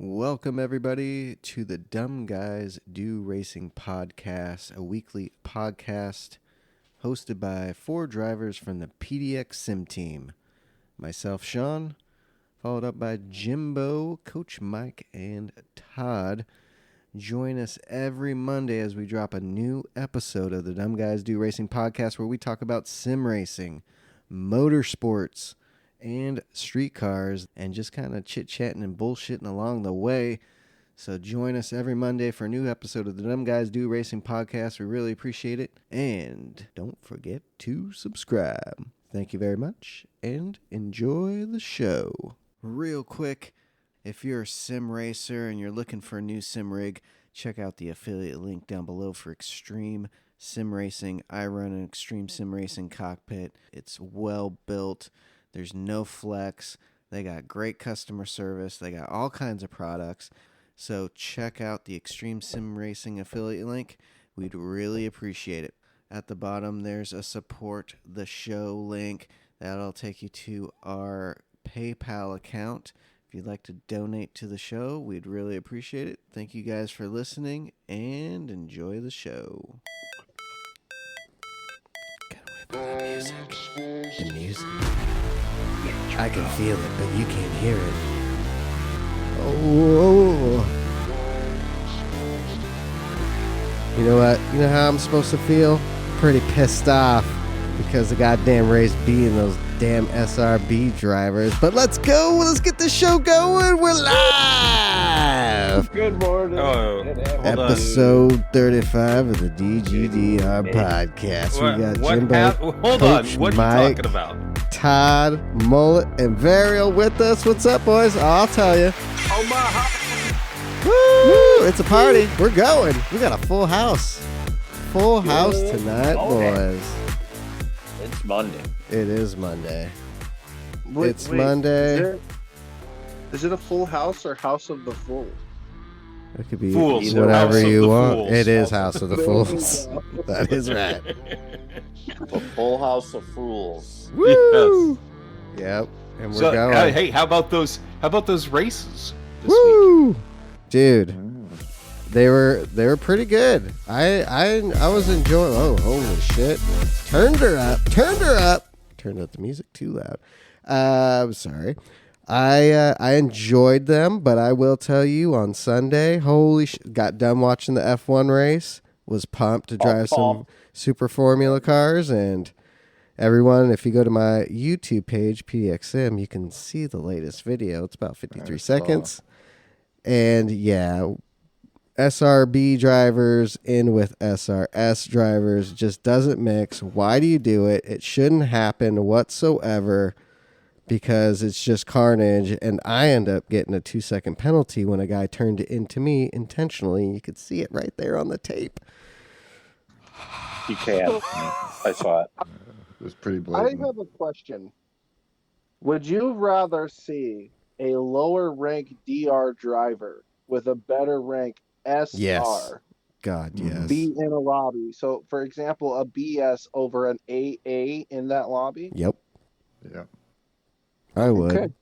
Welcome, everybody, to the Dumb Guys Do Racing podcast, a weekly podcast hosted by four drivers from the PDX Sim team. Myself, Sean, followed up by Jimbo, Coach Mike, and Todd. Join us every Monday as we drop a new episode of the Dumb Guys Do Racing podcast where we talk about sim racing, motorsports, and street cars, and just kind of chit-chatting and bullshitting along the way. So join us every Monday for a new episode of the Dumb Guys Do Racing podcast. We really appreciate it. And don't forget to subscribe. Thank you very much, and enjoy the show. Real quick, if you're a sim racer and you're looking for a new sim rig, check out the affiliate link down below for Extreme Sim Racing. I run an Extreme Sim Racing cockpit. It's well built. There's no flex. They got great customer service. They got all kinds of products. So check out the Extreme Sim Racing affiliate link. We'd really appreciate it. At the bottom, there's a support the show link. That'll take you to our PayPal account. If you'd like to donate to the show, we'd really appreciate it. Thank you guys for listening and enjoy the show. Get away from the music. The music. I can feel it, but you can't hear it. Oh. You know what? You know how I'm supposed to feel? Pretty pissed off because the goddamn race beating those damn SRB drivers. But let's go. Let's get the show going. We're live. Good morning. Oh, Episode 35 of the DGDR podcast. We got Jimbo, hold Coach on. What Mike, are you talking about? Todd, Mullet, and Varial with us. What's up, boys? I'll tell you. Oh my! Woo! It's a party. We're going. We got a full house. Full house tonight, boys. It's Monday. It is Monday. Wait, It's Monday. Is it a full house or House of the Fool? It could be Fools. whatever House of you the want. Fools. It is House of the Fools. That is right. The Full House of Fools. Woo! Yep. And we're going. Hey, how about those races this week? Woo! Dude. They were pretty good. I was enjoying. Oh, holy shit! Turned her up. Turned up the music too loud. I'm sorry. I enjoyed them, but I will tell you on Sunday, holy shit! Got done watching the F1 race. Was pumped to drive some Super Formula cars, and everyone, if you go to my YouTube page, PDXM, you can see the latest video. It's about 53 seconds, and yeah. SRB drivers in with SRS drivers just doesn't mix. Why do you do it? It shouldn't happen whatsoever because it's just carnage. And I end up getting a 2-second penalty when a guy turned it into me intentionally. You could see it right there on the tape. You can. I saw it. It was pretty blatant. I have a question. Would you rather see a lower rank DR driver with a better rank SR Yes. God, yes. be in a lobby? So, for example, a BS over an AA in that lobby? Yep. Yeah. I would. Okay.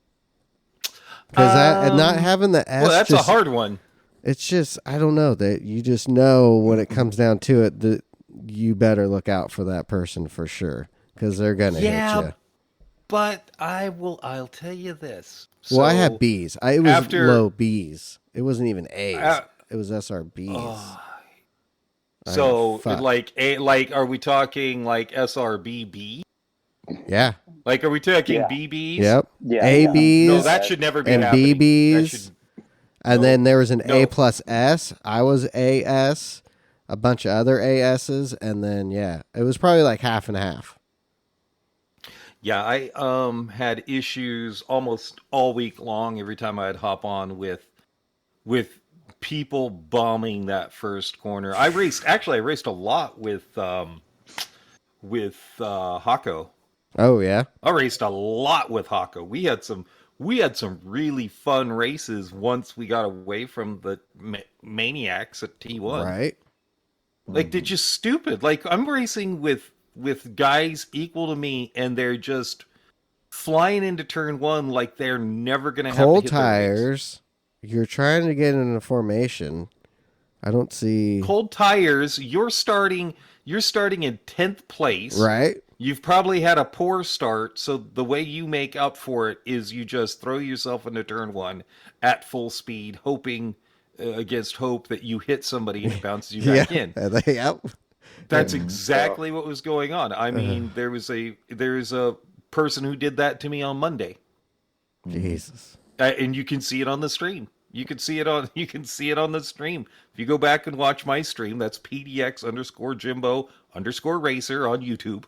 Because not having the S. Well, that's a hard one. It's just, I don't know, that you just know when it comes down to it that you better look out for that person for sure because they're going to hit you. But I'll tell you this. Well, I So, had Bs. It was low Bs. It wasn't even A's. It was SRBs. So, fuck. are we talking like SRBB? Yeah. Like, are we talking Yeah. BBs? Yep. Yeah, ABs. No, that should never be and happening. BBs. And then there was an No. A plus S. I was AS. A bunch of other ASs. And then, yeah, it was probably like half and half. Yeah, I had issues almost all week long every time I'd hop on with people bombing that first corner. I raced a lot with Hako. Oh, yeah. I raced a lot with Hako. We had some really fun races once we got away from the maniacs at T1. Right. Like, they're just stupid. Like, I'm racing with guys equal to me, and they're just flying into turn one like they're never going to have to Cold hit their brakes. tires. you're trying to get in a formation. I don't see Cold tires, you're starting in 10th place. right. You've probably had a poor start, so the way you make up for it is you just throw yourself into turn 1 at full speed, hoping against hope that you hit somebody and it bounces you back in. Yep. That's exactly what was going on. I mean, there is a person who did that to me on Monday. Jesus. And you can see it on the stream. You can see it on the stream. If you go back and watch my stream, that's PDX_Jimbo_racer on YouTube,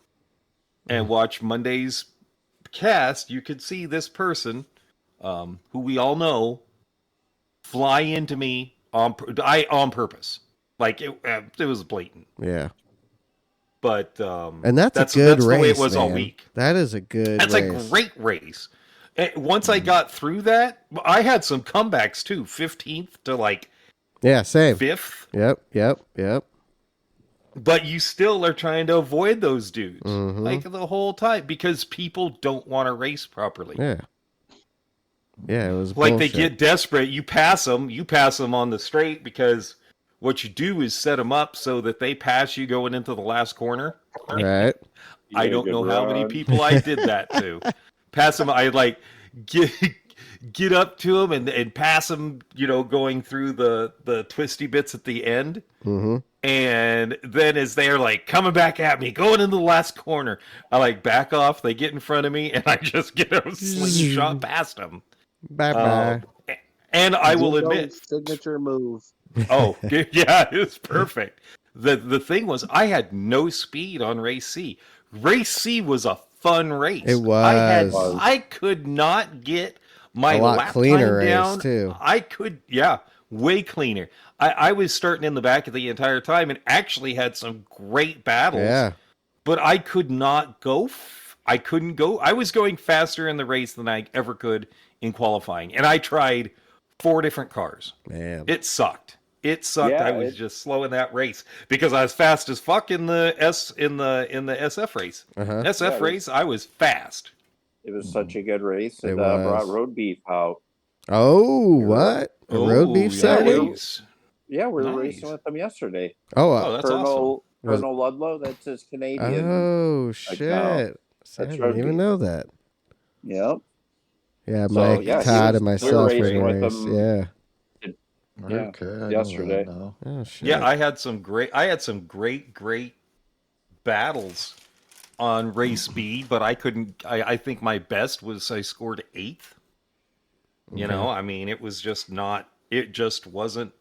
and watch Monday's cast, you could see this person, who we all know, fly into me on purpose. Like it was blatant. Yeah. But And that's a good race. The way it was man. all week. That is a good That's race. a great race. Once I got through that, I had some comebacks too. 15th to like same. 5th. Yep. But you still are trying to avoid those dudes Mhm. like the whole time because people don't want to race properly. Yeah, it was Like bullshit. they get desperate. You pass them on the straight because what you do is set them up so that they pass you going into the last corner. right. I don't know how many people I did that to. Pass them. I like get up to them and pass them. Going through the twisty bits at the end. Mm-hmm. And then as they're like coming back at me, going into the last corner, I like back off. They get in front of me, and I just get a slingshot past them. Bye bye. And I will Jimbo's admit, signature move. oh yeah, it was perfect. The thing was, I had no speed on race C. Race C was a fun race. It was. I could not get my A lot lap cleaner time race, down. too. Way cleaner. I was starting in the back of the entire time and actually had some great battles. Yeah. But I could not go. I couldn't go. I was going faster in the race than I ever could in qualifying, and I tried 4 different cars. Man. It sucked. It sucked. Yeah, I was just slow in that race because I was fast as fuck in the SF race. Uh-huh. SF race, I was fast. It was such a good race. It It was. brought road beef out. Oh, what? A road beef Saturday? Nice. Yeah, we were Nice. racing with them yesterday. Oh, That's awesome. Colonel Ludlow, that's his Canadian. oh shit. See, I That's didn't road even beef. know that. Yep. Yeah, So, Mike, yeah, Todd, we and were myself were in racing a with race. them. Yeah. Yeah, Okay, I know yesterday. that now. Oh shit. Yeah, I had some great battles on race B, but I couldn't. I think my best was I scored 8th. You know, I mean, it was just not. It just wasn't.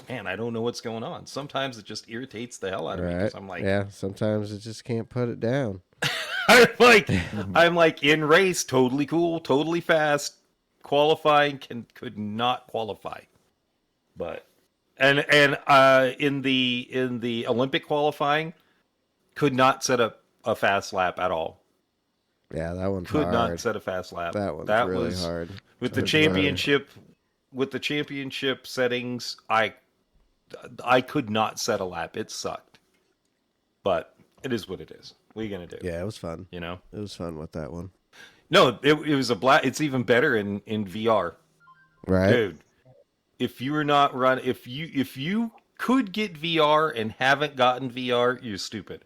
Man, I don't know what's going on. Sometimes it just irritates the hell out of me Right. because I'm like, yeah, sometimes it just can't put it down. I'm like in race, totally cool, totally fast. Qualifying could not qualify, but and in the Olympic qualifying, could not set up a fast lap at all. Yeah, that one's Could hard. not set a fast lap. That one's that really was hard. with the Hard. championship. With the championship settings, I could not set a lap. It sucked, but it is what it is. What are you gonna do? Yeah, it was fun. You know. It was fun with that one. No, it was a black. It's even better in VR, Right? dude. If you're not run, if you could get VR and haven't gotten VR, you're stupid.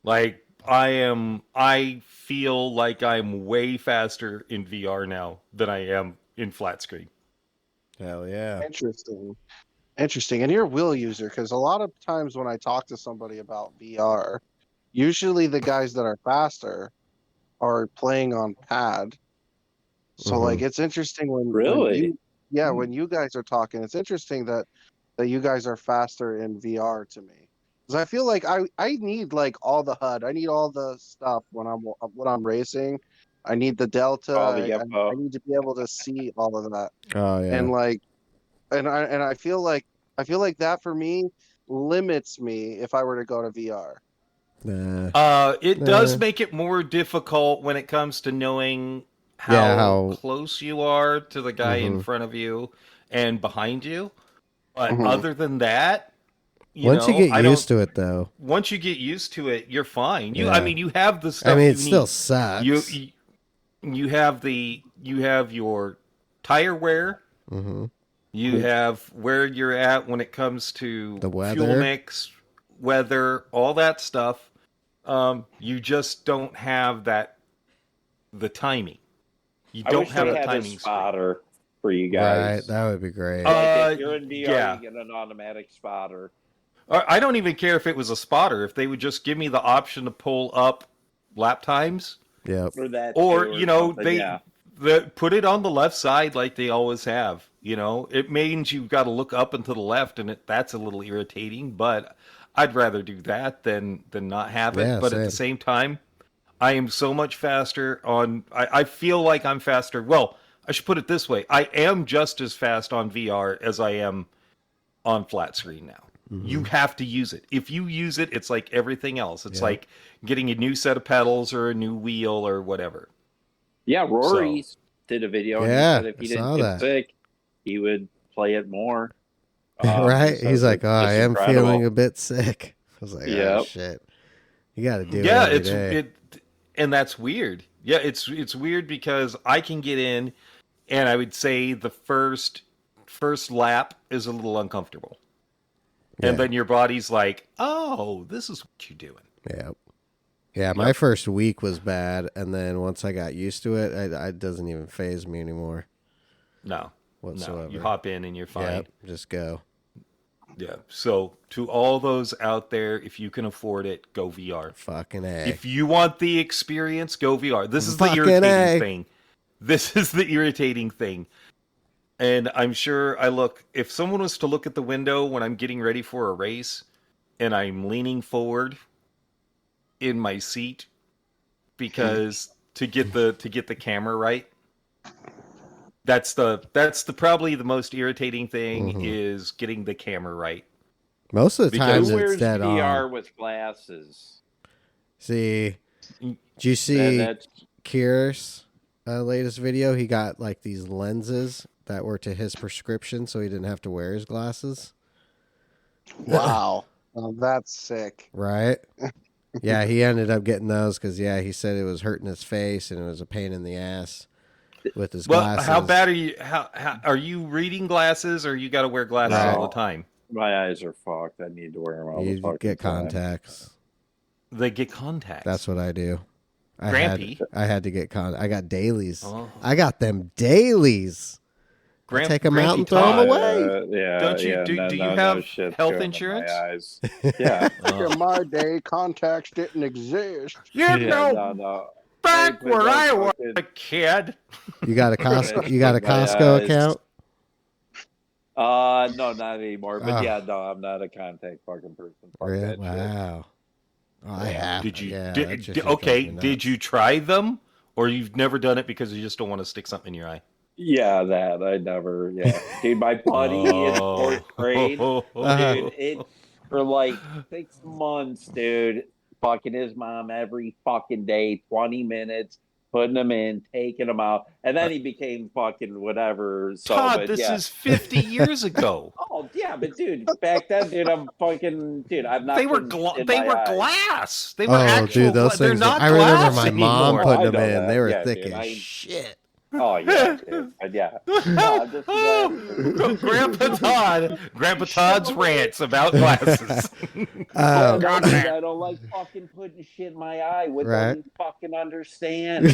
Like I feel like I'm way faster in VR now than I am in flat screen. Hell yeah. Interesting. And you're a wheel user because a lot of times when I talk to somebody about VR, usually the guys that are faster are playing on pad. So Mhm. like it's interesting when Really? when you guys are talking, it's interesting that you guys are faster in VR to me. Because I feel like I need like all the HUD. I need all the stuff when I'm racing. I need the delta. All the I need to be able to see all of that. Oh yeah. And like I feel like that for me limits me if I were to go to VR. Nah. It does make it more difficult when it comes to knowing how close you are to the guy in front of you and behind you. But other than that, once you get used to it, though. Once you get used to it, you're fine. Yeah. I mean, you have the stuff. I mean, you it still need. sucks. You have your tire wear. Mm-hmm. You have where you're at when it comes to The weather. fuel mix, weather, all that stuff. You just don't have the timing. You I don't wish have they the had a timing screen. spotter for you Right, guys. that would be great. Like if you're in VR, Yeah. you get an automatic spotter. I don't even care if it was a spotter. If they would just give me the option to pull up lap times, Yep. Or that or too, you know, something, they yeah. put it on the left side like they always have. You know, it means you've got to look up and to the left, and that's a little irritating. But I'd rather do that than not have it. Yeah, But at the same. same time, I am so much faster on. I feel like I'm faster. Well, I should put it this way: I am just as fast on VR as I am on flat screen now. You have to use it. If you use it, it's like everything else. It's Yeah. like getting a new set of pedals or a new wheel or whatever. Yeah, Rory did a video and Yeah, he said if he I saw didn't get that. sick, he would play it more. Right? So He's like, it's oh, I just am incredible. feeling a bit sick. I was like, oh, Yep. shit. You got to do Yeah, it every day. and that's weird. Yeah, it's weird because I can get in, and I would say the first lap is a little uncomfortable, and Yeah. then your body's like, oh, this is what you're doing. Yeah. Yeah, my first week was bad, and then once I got used to it, it doesn't even phase me anymore No, whatsoever. you hop in and you're fine. Yep, just go. Yeah. So to all those out there, if you can afford it, go VR. Fucking A. If you want the experience, go VR. This is the Fucking irritating A. thing. This is the irritating thing. And I'm sure if someone was to look at the window when I'm getting ready for a race and I'm leaning forward in my seat because to get the camera right, that's probably the most irritating thing is getting the camera right. Most of the Because- times Who it's wears dead VR on. with glasses? See, did you see That's Kyr's latest video? He got like these lenses that were to his prescription, so he didn't have to wear his glasses. Wow. Oh, that's sick. Right? Yeah, he ended up getting those because, he said it was hurting his face and it was a pain in the ass with his Well, glasses. how bad are you? How are you reading glasses, or you got to wear glasses Right. all the time? my eyes are fucked. I need to wear them all the You fucking get time. contacts. They get contacts. That's what I do. Grampy. I had to get I got dailies. Oh. I got them dailies. Take 'em out and throw 'em Todd. away. Yeah, Don't you- yeah, do no, you no, have no shit's health going in insurance? my eyes. Yeah. Oh. In my day, contacts didn't exist. You Yeah, know, no. back Hey, but where no I was fucking- a kid. You got a Costco? You got a My Costco eyes. account? No, not anymore. But Oh. yeah, no, I'm not a contact fucking person. Fuck Really? that shit. Wow. Oh, I Yeah. have. Did you? Yeah, that did, shit did- just okay. drives me Did nuts. you try them, or you've never done it because you just don't want to stick something in your eye? Yeah, that I never. Yeah, dude, my buddy in fourth grade, dude, it for like 6 months, dude, fucking his mom every fucking day, 20 minutes, putting them in, taking them out, and then he became fucking whatever. So, Todd, but this yeah. is 50 years ago. Oh yeah, but dude, back then, dude, I'm not. They were putting shit in they my were eyes. glass. They were Oh, actual. dude, those they're things. not I remember glass my mom anymore. putting I them know in. that. They were Yeah, thick dude, as I- shit. Oh yeah, dude. Yeah. No, I'm just glad. Grandpa Todd's rants about glasses. Um, I don't like fucking putting shit in my eye. What Right. don't you fucking understand?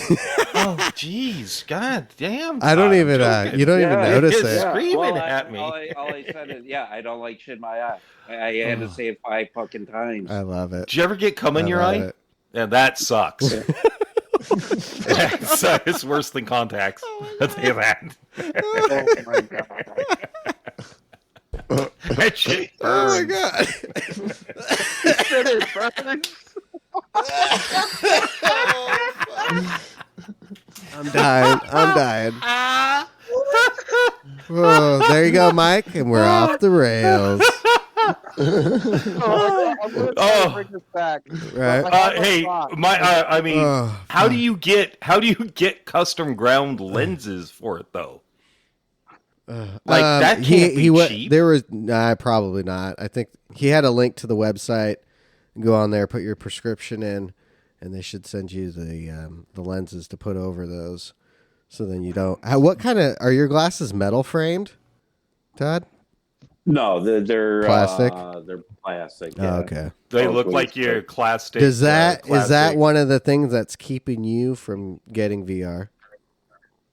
Oh, jeez, god damn! I don't Todd, I'm even. joking. You don't even Yeah, notice it's- it. Screaming well, at me. All I said is, I don't like shit in my eye. I had to say it 5 fucking times. I love it. Did you ever get cum in I your love eye? it. Yeah, that sucks. It's worse than contacts. I'll tell you that. Oh my god. That shit Oh my burns. god. I'm dying. I'm dying. Oh, there you go, Mike, and we're off the rails. I'm gonna try to bring this back. Right. I have a Hey, thought. I mean, Oh, how do you get custom ground lenses for it though? Like, that can't be cheap. There was probably not. I think he had a link to the website. Go on there, put your prescription in, and they should send you the lenses to put over those. So then you don't. What kind of are your glasses? Metal framed, Todd? No, they're Plastic? They're plastic. Oh, Yeah. okay. They look Oakley's, like your but- classic. Is that classic. one of the things that's keeping you from getting VR?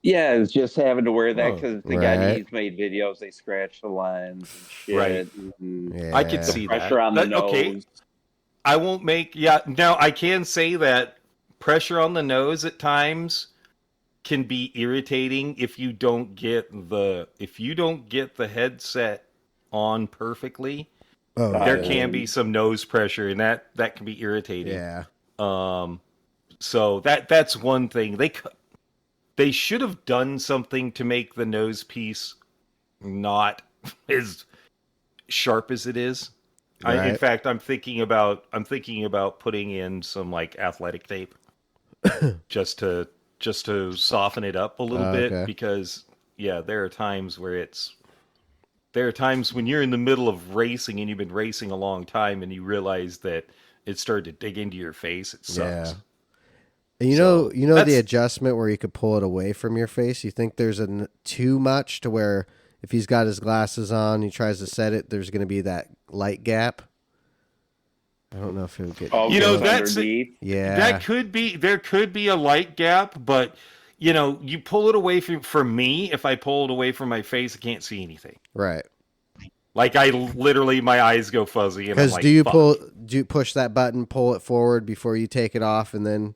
Yeah, it's just having to wear that Oh, because the right. guy he's made videos. They scratch the lens and shit. Right. And Yeah. I could see pressure that. on the nose. Okay, I won't make. Yeah, now I can say that pressure on the nose at times can be irritating if you don't get the headset on perfectly. Oh, There yeah. can be some nose pressure, and that can be irritating. Yeah. So that's one thing. They should have done something to make the nose piece not as sharp as it is. Right. In fact, I'm thinking about putting in some like athletic tape just to soften it up a little bit, okay. because there are times when you're in the middle of racing and you've been racing a long time and you realize that it started to dig into your face. It sucks. Yeah. And you So, know the that's- adjustment where you could pull it away from your face. You think there's too much to where if he's got his glasses on, he tries to set it, there's going to be that light gap. I don't know if it would get. Oh, You know, goes that's- underneath. Yeah. There could be a light gap, but you pull it away for me. If I pull it away from my face, I can't see anything. Right. Like I literally, my eyes go fuzzy. And I'm Because like, do you "Fuck." push that button, pull it forward before you take it off, and then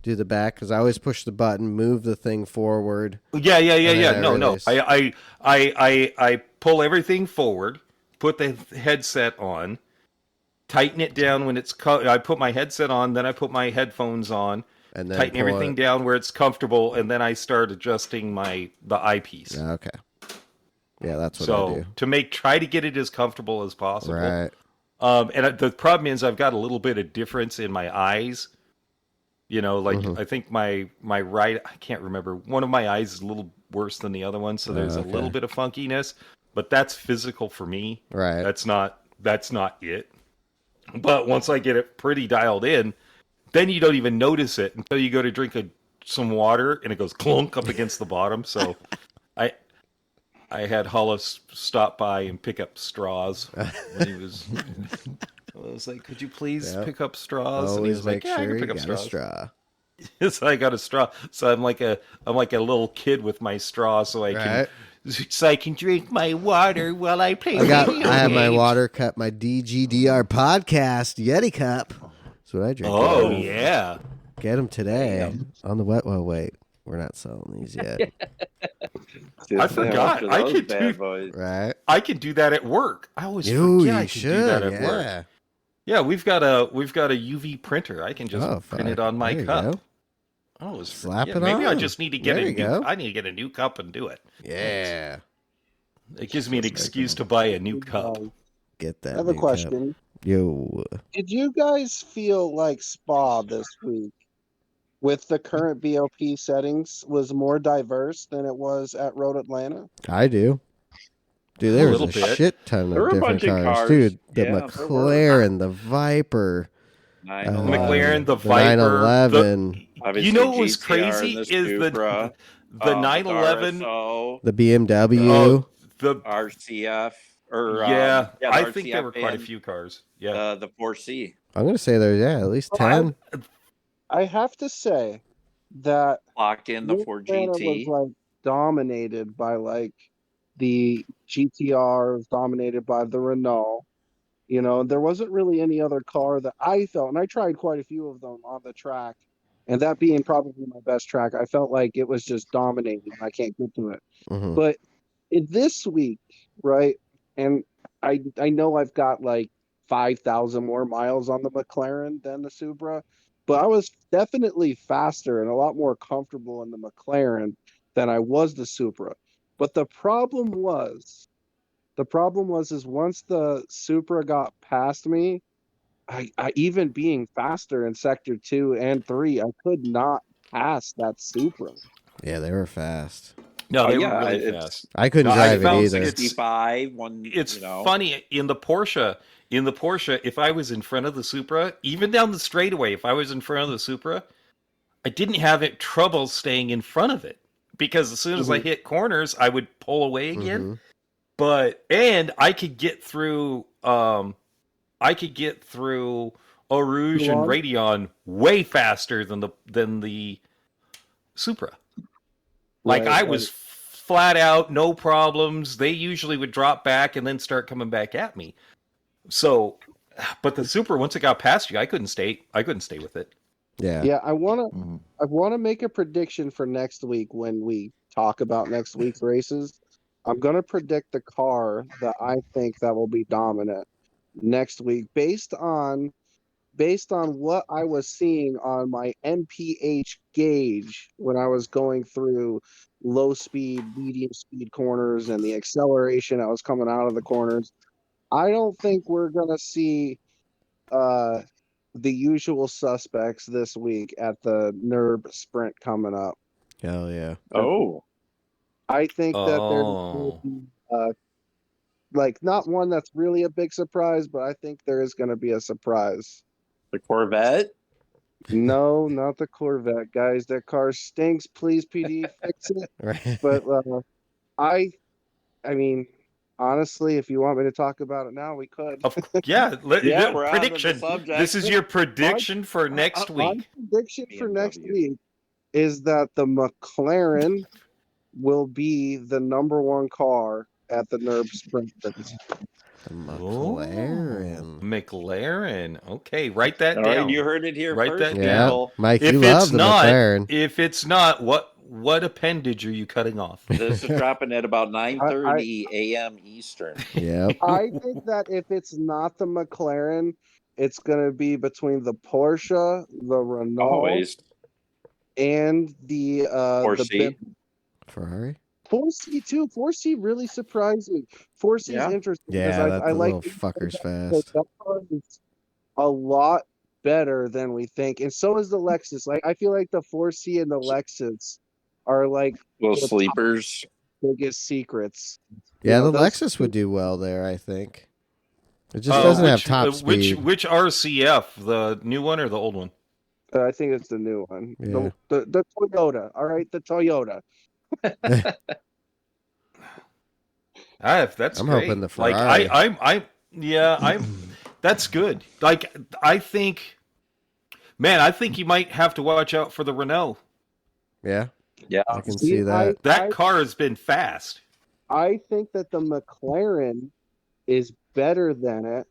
do the back? Because I always push the button, move the thing forward. Yeah. then I No. release. I pull everything forward, put the headset on, tighten it down when it's. I put my headset on, then I put my headphones on, And then tighten pull everything it. down where it's comfortable, and then I start adjusting the eyepiece. Okay. Yeah, that's what I So do. try to get it as comfortable as possible. Right. And the problem is I've got a little bit of difference in my eyes. I think my right, I can't remember. One of my eyes is a little worse than the other one, so there's a little bit of funkiness, but that's physical for me. Right. That's not it. But once I get it pretty dialed in, then you don't even notice it until you go to drink some water and it goes clunk up against the bottom. So I had Hollis stop by and pick up straws when he was. I was like, "Could you please pick up straws?" And he Always was make like, "Yeah, I sure can pick you up got a straws." straw. So I got a straw. So I'm like a little kid with my straw, so I Right. can drink my water while I play. I video have my games. water cup, my DGDR podcast Yeti cup. That's what I drink. Oh out of. yeah. Get them today on the wet. Well, wait, we're not selling these yet, I forgot. I could do- boys. right? I can do that at work. I always You forget I can should, do that at work. yeah. Yeah, we've got a UV printer. I can just print it on my There you cup. go. I always Slap forget. it Maybe I on. just need to get There a you new. go. I need to get a new cup and do it. Yeah, It gives me an excuse to buy a new cup. get that. I have a new cup. question. Yo, Did you guys feel like Spa this week, with the current BOP settings, was more diverse than it was at Road Atlanta? I do. Dude, A there was little a bit. shit ton There of were a different bunch of cars. cars. Dude. The Yeah, there McLaren, the Viper, McLaren, the the Viper, 911, You know what was GTR crazy and is the Supra, 911. RSO, the BMW. Oh, the RCF, or yeah, the I think there RCF were quite a and, few cars. Yeah, the 4C. I'm gonna say there's at least 10. I have to say that Locked in the Road 4GT. was like dominated by like the GTRs, dominated by the Renault. There wasn't really any other car that I felt, and I tried quite a few of them on the track, and that being probably my best track, I felt like it was just dominating. I can't get to it. Mhm. But this week, right? And I know I've got like 5,000 more miles on the McLaren than the Supra, but I was definitely faster and a lot more comfortable in the McLaren than I was the Supra. But the problem was is once the Supra got past me, I even being faster in sector 2 and 3, I could not pass that Supra. Yeah, they were fast. no, they yeah, were really it's- fast. I couldn't No, I drive it found either. 65, one, It's funny in the Porsche. If I was in front of the Supra, even down the straightaway, if I was in front of the Supra, I didn't have trouble staying in front of it because as soon as I hit corners, I would pull away again. Mhm. And I could get through Eau Rouge and Radeon way faster than the Supra. Like I was flat out, no problems. They usually would drop back and then start coming back at me. So, but the Supra, once it got past you, I couldn't stay with it. Yeah. Yeah, I wanna make a prediction for next week when we talk about next week's races. I'm gonna predict the car that I think that will be dominant next week based on what I was seeing on my MPH gauge when I was going through low speed, medium speed corners and the acceleration that was coming out of the corners. I don't think we're gonna see uh the usual suspects this week at the NERB sprint coming up. Hell yeah. Oh, I think that there's going to be, like not one that's really a big surprise, but I think there is going to be a surprise. the Corvette. No, not the Corvette, guys. That car stinks. Please, PD, fix it. Right. But I mean, honestly, if you want me to talk about it now, we could. Yeah, We're on to the prediction. subject. This is your prediction for next My week. prediction for next BMW. week is that the McLaren will be the number one car at the NERB sprint race. The McLaren. Oh, McLaren. Okay, write that All down. right, you heard it here Write first, that Yeah. people. Mike, If you it's love the not, McLaren. if it's not, what appendage are you cutting off? This is dropping at about 9:30 a.m. Eastern. Yep. I think that if it's not the McLaren, it's going to be between the Porsche, the Renault, Always. and the Porsche. Ferrari. 4C too. 4C really surprised me. 4C is Yeah. interesting Yeah, because that I like little fucker's because fast. that car is a lot better than we think, and so is the Lexus. Like I feel like the 4C and the Lexus are like Little the sleepers. biggest secrets. Yeah, You know, the those- Lexus would do well there, I think. It just doesn't have top speed. Which RCF, the new one or the old one? I think it's the new one. Yeah. The Toyota. All right, the Toyota. That's I'm great. hoping the Like Ferrari. that's good. Like I think you might have to watch out for the Renault. Yeah, Yeah. I can see that. That car has been fast. I think that the McLaren is better than it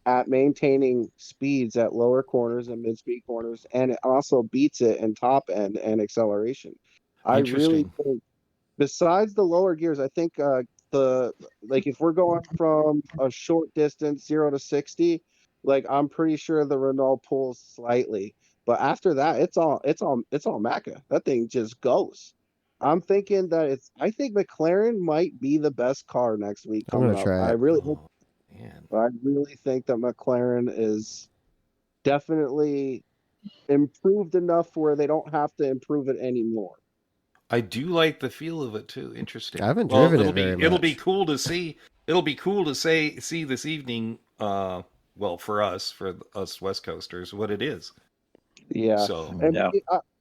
at maintaining speeds at lower corners and mid-speed corners, and it also beats it in top end and acceleration. I really Interesting. think, besides the lower gears, I think if we're going from a short distance 0 to 60, like I'm pretty sure the Renault pulls slightly, but after that, it's all Macca. That thing just goes. I'm thinking that I think McLaren might be the best car next week I'm coming gonna up. try it. Man. I really think that McLaren is definitely improved enough where they don't have to improve it anymore. I do like the feel of it too. Interesting. I haven't driven it'll it be, very It'll be much. cool to see. It'll be cool to see this evening. Well, for us West Coasters, what it is. Yeah. So And Yeah.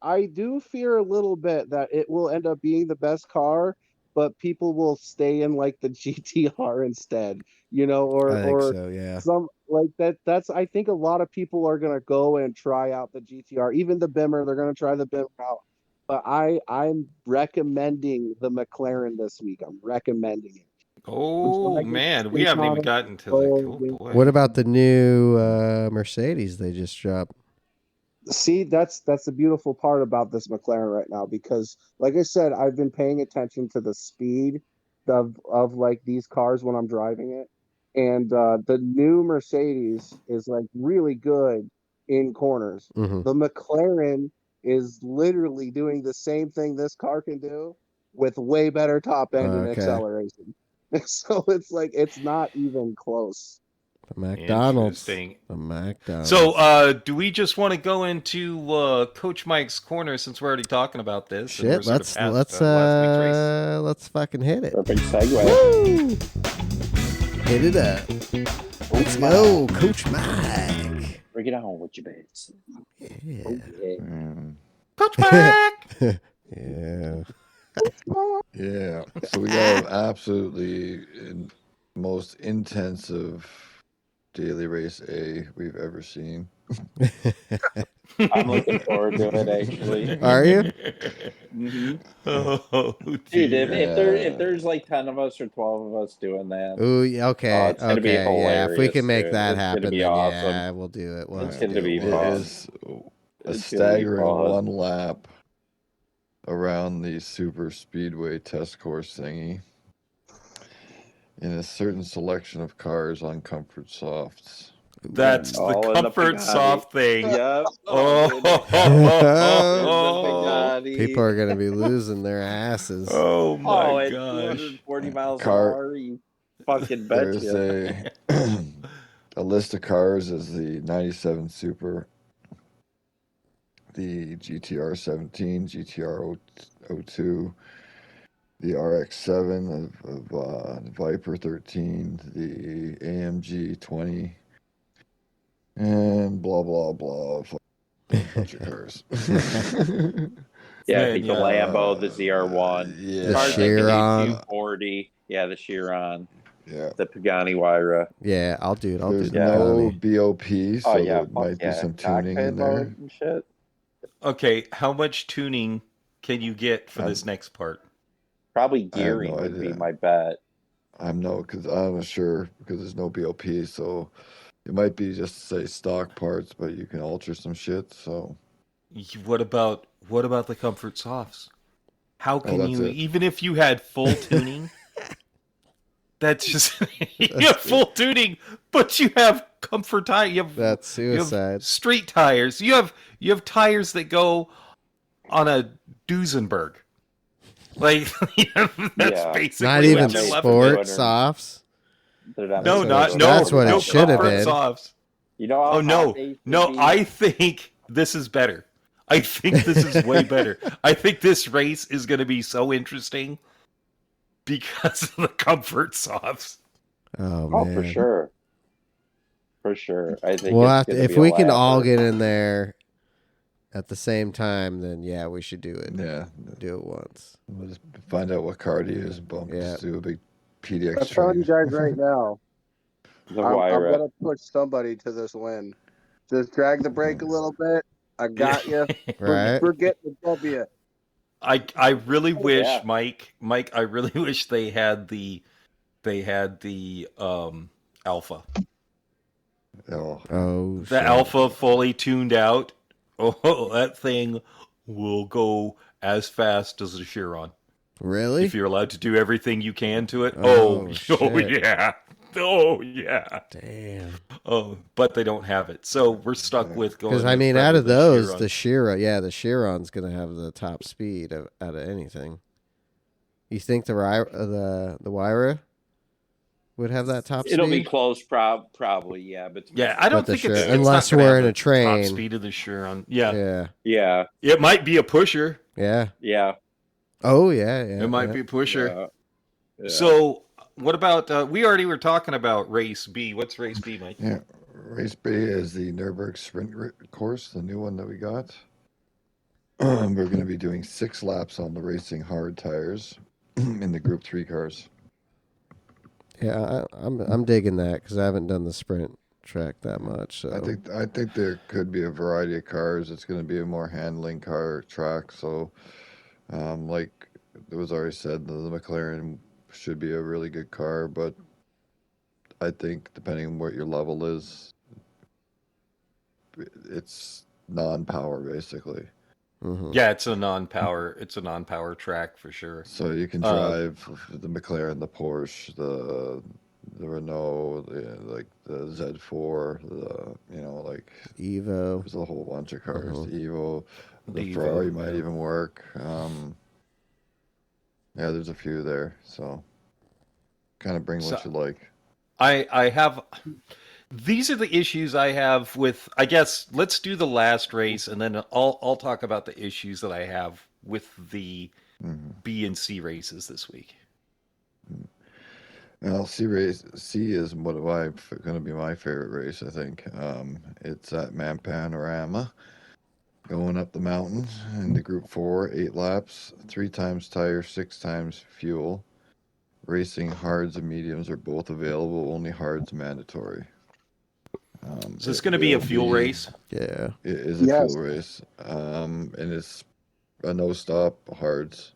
I do fear a little bit that it will end up being the best car, but people will stay in like the GTR instead, you know, I think so. Yeah. some like that. That's I think a lot of people are gonna go and try out the GTR, even the Bimmer. They're gonna try the Bimmer out. But I'm recommending the McLaren this week. I'm recommending it. Oh man, we haven't even gotten to the boy. What about the new Mercedes they just dropped? See, that's the beautiful part about this McLaren right now, because like I said, I've been paying attention to the speed of like these cars when I'm driving it. And the new Mercedes is like really good in corners. Mhm. The McLaren is literally doing the same thing this car can do with way better top end and Okay. acceleration. So it's like it's not even close. The McDonald's. Interesting. The McDonald's. So, do we just want to go into Coach Mike's corner since we're already talking about this? and we're shit, sort of let's past, last week's race? let's fucking hit it. Perfect segue. Woo! Hit it up. Let's go, Coach Mike. Bring it on with your bets. Yeah. Oh, yeah. Mm. Coach Mike. Yeah. Yeah. So we got an absolutely most intensive daily race A we've ever seen. I'm looking forward to it, actually. Are you? Hmm. Oh, Dude, dear. if there's like 10 of us or 12 of us doing that, Ooh, yeah, okay, it's gonna be okay, yeah. If we hilarious, can make dude. that It's gonna happen, be then awesome. yeah, we'll do it. We'll It's have to gonna do it be It once. fun. is a It's gonna be staggering fun. one lap around the super speedway test course thingy in a certain selection of cars on comfort softs. That's the All in the comfort Pagani. soft thing. Yep. Oh, People are gonna be losing their asses. oh my at gosh. 240 miles Car- an hour, you fucking There's betcha. a list of cars is the 97 Super, the GTR 17, GTR 02, the RX-7 of Viper 13, the AMG 20, and blah, blah, blah. A bunch of cars. Yeah, I Man, think yeah. the Lambo, the ZR1. Yeah. The Cars that can do Chiron. 240. Yeah, the Chiron. Yeah. The Pagani Huayra. Yeah, I'll do it. I'll There's do the no Pagani. BOP, so Oh, yeah. there might be some tuning Cockpit in there. mode and shit. Okay, how much tuning can you get for I'm- this next part? Probably I have gearing no would be idea. my bet. I'm not sure because there's no BOP, so it might be just say stock parts, but you can alter some shit. So What about the comfort softs? How can that's you, it. even if you had full tuning? That's just you have full tuning, but you have comfort tires. That's you have suicide. street tires. You have tires that go on a Duesenberg. Like that's Yeah. basically Not what even you're left sport with. softs. They're not No, making not those no. That's what it no should have comfort been. Softs. You know how Oh no, hot they should no! be? I think this is better. I think this is way better. I think this race is going to be so interesting because of the comfort softs. Oh man. Oh, for sure. For sure. I think We'll it's have to, gonna if be we a can all lapper. get in there at the same time, then yeah, we should do it. Yeah, Do it once. we'll just find out what car to use. Bump, Yeah. just do a big PDX I'm telling you train. guys right now, The I'm Huayra. gonna push somebody to this win. Just drag the brake a little bit. I got you. Right? Forget the W. I really wish, yeah. Mike. I really wish they had the Alpha. Oh, Oh, The shit. Alpha fully tuned out. Oh, that thing will go as fast as the Chiron. Really? If you're allowed to do everything you can to it. Oh, Oh shit. yeah. Oh yeah. Damn. Oh, but they don't have it, so we're stuck with going. Because I with mean, probably out of the those, Chiron. the Chiron, yeah, the Chiron's gonna have the top speed out of anything. You think the Wyra would have that top It'll speed? be close, probably, yeah. But Yeah, I don't But the think it's Chiron- unless not gonna we're have in a the train. Top speed of the Chiron. Yeah. Yeah. yeah, It might be a pusher. Yeah. yeah, Oh yeah. Yeah. It might yeah. be a pusher. yeah. So, what about? We already were talking about race B. What's race B, Mike? yeah. Race B is the Nürburgring Sprint course, the new one that we got. We're going to be doing 6 laps on the racing hard tires in the Group 3 cars. Yeah, I'm digging that because I haven't done the sprint track that much. So I think there could be a variety of cars. It's going to be a more handling car track. So, like it was already said, the McLaren should be a really good car, but I think depending on what your level is, it's non-power basically. mhm. Yeah, it's a non-power. It's a non-power track for sure. So you can drive the McLaren, the Porsche, the Renault, like the Z4, like Evo. there's a whole bunch of cars. Uh-huh. The Evo, the Evo, Ferrari might yeah. even work. Yeah, there's a few there. So kind of bring what So- you like. I have. These are the issues I have with. I guess let's do the last race, and then I'll talk about the issues that I have with the B and C races this week. Well, C is going to be my favorite race. I think it's at Man Panorama. going up the mountain into Group 4, 8 laps, 3 times tire, 6 times fuel. Racing hards and mediums are both available. Only hards mandatory. Is this going to be a fuel race? Yeah. It is a Yes. fuel race, and it's a no stop hards.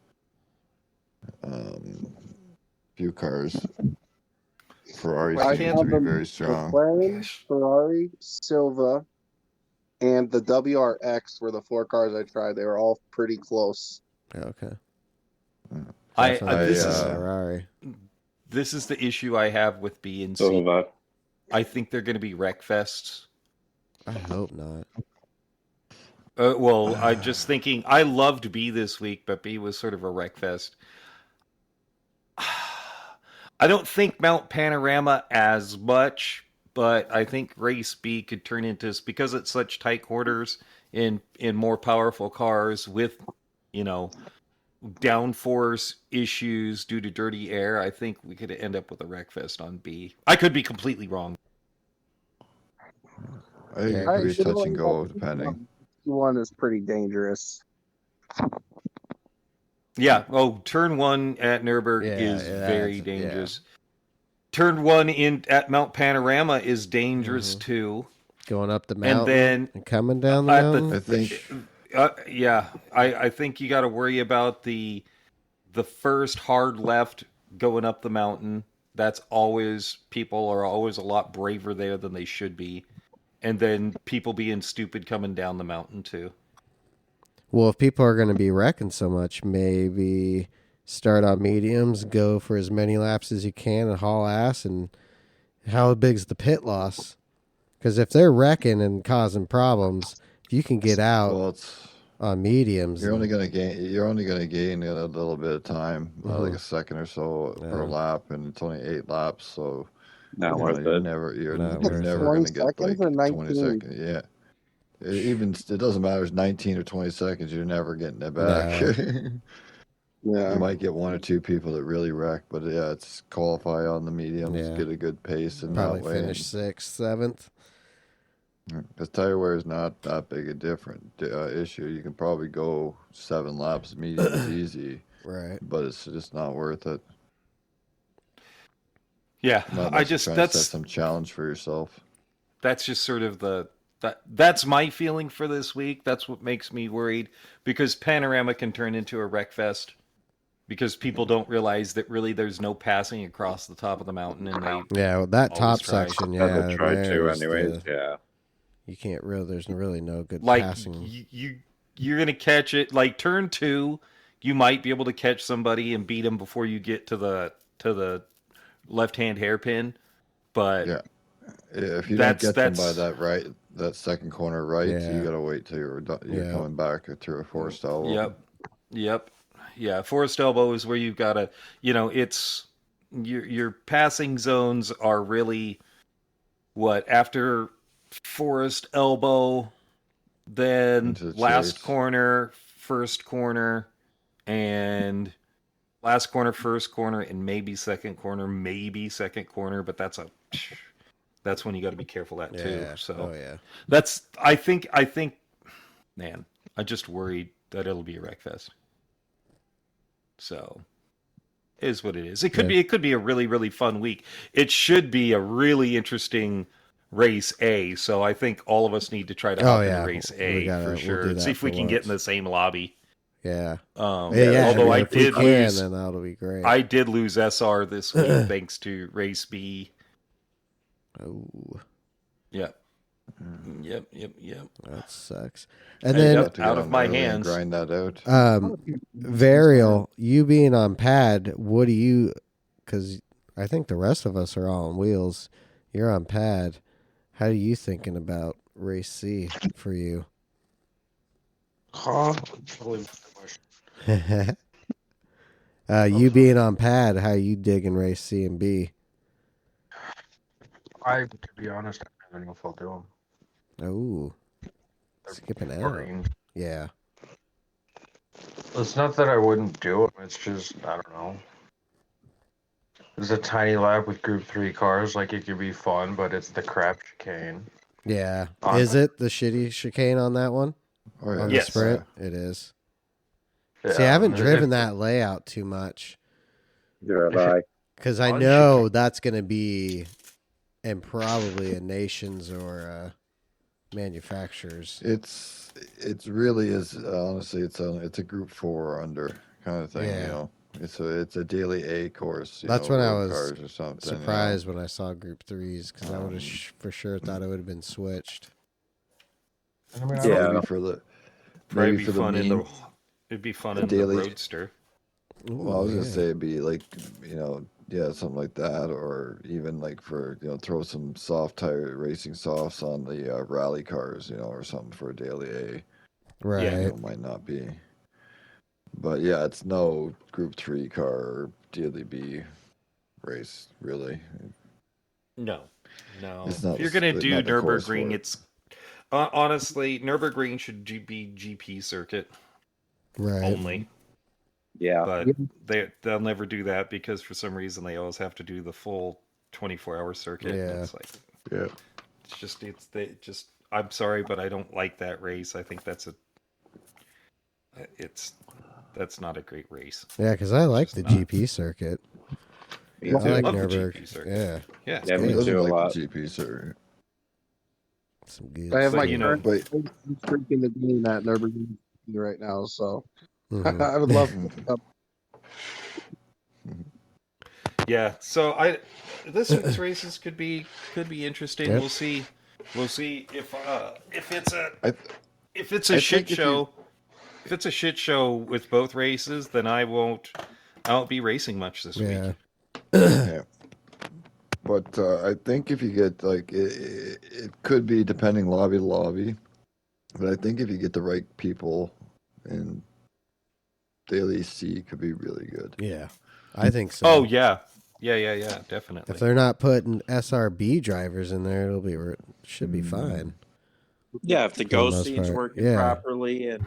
Few cars. Ferrari I seems can't- to be very strong. McLaren, Gosh. Ferrari, Silva, and the WRX were the 4 cars I tried. They were all pretty close. Okay. This is Ferrari. this is the issue I have with B and C. So I think they're going to be wreck fests. I hope not. Well, I'm just thinking. I loved B this week, but B was sort of a wreck fest. I don't think Mount Panorama as much, but I think Race B could turn into, because it's such tight quarters in more powerful cars with, downforce issues due to dirty air. I think we could end up with a wreck fest on B. I could be completely wrong. I think it could be touch and go depending. One is pretty dangerous. Yeah. Oh, turn 1 at Nürburgring is very dangerous. Yeah. Turn 1 at Mount Panorama is dangerous too. Going up the mountain and then coming down the mountain. I think. I think you got to worry about the first hard left going up the mountain. That's always, people are always a lot braver there than they should be. And then people being stupid coming down the mountain too. Well, if people are going to be wrecking so much, maybe start on mediums, go for as many laps as you can and haul ass. And how big's the pit loss? Because if they're wrecking and causing problems, if you can get out on mediums, you're only going to gain a little bit of time, like a second or so per lap, and it's only 8 laps, so not worth it. You're never going to get like 20 seconds. Yeah. It doesn't matter if it's 19 or 20 seconds, you're never getting it back. Yeah. You might get 1 or 2 people that really wreck, but it's qualify on the mediums, get a good pace, and probably that way finish 6th, 7th. Because tire wear is not that big a different issue. You can probably go 7 laps mediums easy, right? But it's just not worth it. Yeah, that's some challenge for yourself. That's just sort of that's my feeling for this week. That's what makes me worried, because Panorama can turn into a wreck fest because people don't realize that really there's no passing across the top of the mountain, and that top section, they try to anyways. You can't really. There's really no good like passing. You're gonna catch it like turn 2. You might be able to catch somebody and beat them before you get to the left-hand hairpin, but if you don't get them by that second corner right, you gotta wait till you're coming back through a forced elbow. Yep. Yeah, forced elbow is where you've got to, it's your passing zones are really after forced elbow, then last corner, first corner, and last corner, first corner, and maybe second corner, but that's when you got to be careful that too. So I think, man, I'm just worried that it'll be a wreck fest. So it is what it is. It could be a really, really fun week. It should be a really interesting race A. So I think all of us need to try to hop in race A for sure. And see if we can get in the same lobby. Yeah. Although I did lose, then that'll be great. I did lose SR this week thanks to race B. Oh. Yep. That sucks. And then out of my hands. Grind that out. Varial, you being on pad, what do you? Because I think the rest of us are all on wheels. You're on pad. How are you thinking about race C for you? You being on pad, how you digging race C and B? To be honest, I don't know if I'll do them. Oh, skipping out. Yeah. It's not that I wouldn't do them. It's just, I don't know. There's a tiny lap with Group 3 cars. Like, it could be fun, but it's the crap chicane. Yeah. Is it the shitty chicane on that one? Oh, yeah. on the Yes. Sprint? It is. Yeah. See, I haven't driven that layout too much There have I. because I On know that's going to be in probably a nation's or manufacturers. It's really is honestly it's a group 4 or under kind of thing. Yeah. You know, it's a daily A course. You That's know, when I road was cars or something. you know. Surprised when I saw Group 3s because I would have for sure thought it would have been switched. I mean, Yeah. Maybe for the Probably maybe be for the fun in mean. the. It'd be fun a in the daily- Roadster. Well, I was gonna yeah. say it'd be like, you know, yeah, something like that, or even like for, you know, throw some soft tire racing softs on the rally cars, you know, or something for a daily A. Right. Yeah. You know, might not be, but yeah, it's no Group 3 car or daily B race really. No. It's not If you're the- gonna not do the course for Nürburgring, it. it's honestly Nürburgring should be GP circuit Right. only. Yeah. But they'll never do that because for some reason they always have to do the full 24-hour circuit. And Yeah. it's like Yeah. I'm sorry, but I don't like that race. I think that's not a great race. Yeah, because I like Just the not. GP circuit. Yeah, I like love the Nürburgring. GP circuit. Yeah, Yeah, it's Yeah, Who me doesn't too, a like lot. the GP circuit? some good. I have But, my you know, current But freaking the game at Nürburgring right now, so Mhm. I would love to pick up. Yeah, so this week's races could be interesting. Yep. We'll see if it's a I, shit I think if show. If it's a shit show with both races, then I won't be racing much this Yeah. week. yeah. But I think if you get like it could be depending lobby to lobby, but I think if you get the right people in daily C, could be really good. Yeah, I think so. Oh yeah, definitely. If they're not putting SRB drivers in there, should be fine. Yeah, if the the ghost most seat's part. working Yeah. properly, and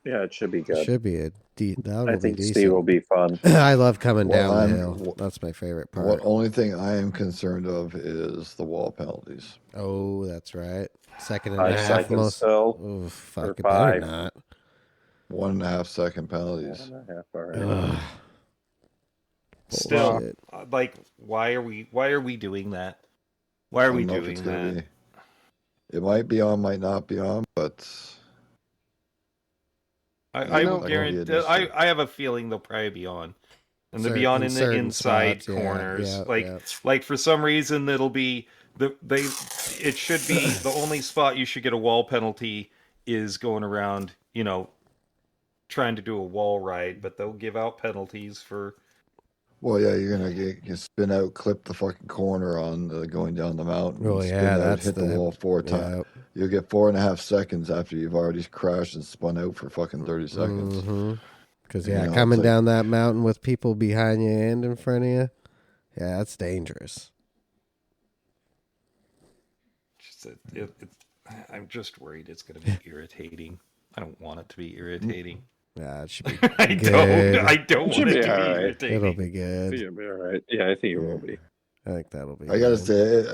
yeah, it should be It good. should be that'll I be think decent. Steve will be fun. I love coming Well, down the I'm- hill. That's my favorite What part. only thing I am concerned of is the wall penalties. Oh, that's right. Second and a 5 half seconds most. still. Oh, fuck! Or It better 5. not. 1.5 second penalties. 1.5, all right. Ugh. Still, Bullshit. like, why are we doing that? Why are we I don't know if doing it's gonna that? be. It might be on, might not be on, but I know- will That can be guarantee. an issue. I have a feeling they'll probably be on, and they'll be on in the certain inside spots, yeah, corners. yeah. Like for some reason it'll be it should be the only spot you should get a wall penalty is going around, you know, trying to do a wall ride, but they'll give out penalties for. well, yeah, you're gonna get spin out, clip the fucking corner on going down the mountain. Oh, spin yeah, out, that's hit the wall 4 times. Yeah. You'll get 4.5 seconds after you've already crashed and spun out for fucking 30 seconds. Because You know, coming it's like- down that mountain with people behind you and in front of you, yeah, that's dangerous. I'm just worried it's going to be irritating. I don't want it to be irritating. Yeah, it should be I good. don't Should want be it to all be right. irritating. It'll be good. You'll be all right. Yeah, I think it will be. I think that'll be I gotta good. say,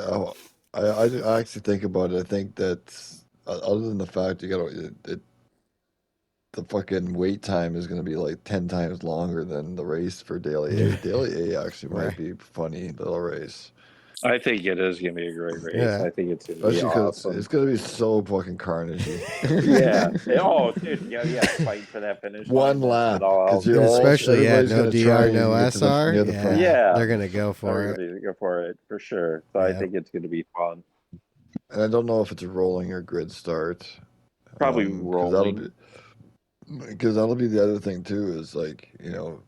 I actually think about it. I think that other than the fact the fucking wait time is gonna be like 10 times longer than the race for Daily A. Daily A actually might Right. be a funny little race. I think it is going to be a great race. Yeah. I think it's going to Especially be because awesome. it's gonna be so fucking carnagey. Yeah. Oh, dude. Yeah. Fight for that finish. One line. lap, It all 'cause else. you're And all- especially, everybody's no gonna DR, try no and get to the- SR. near the front. Yeah. They're going to go for it. Everybody's gonna go for it for sure. So I Yeah. think it's going to be fun. And I don't know if it's a rolling or grid start. Probably 'cause rolling. Because that'll be the other thing too. Is like, you know,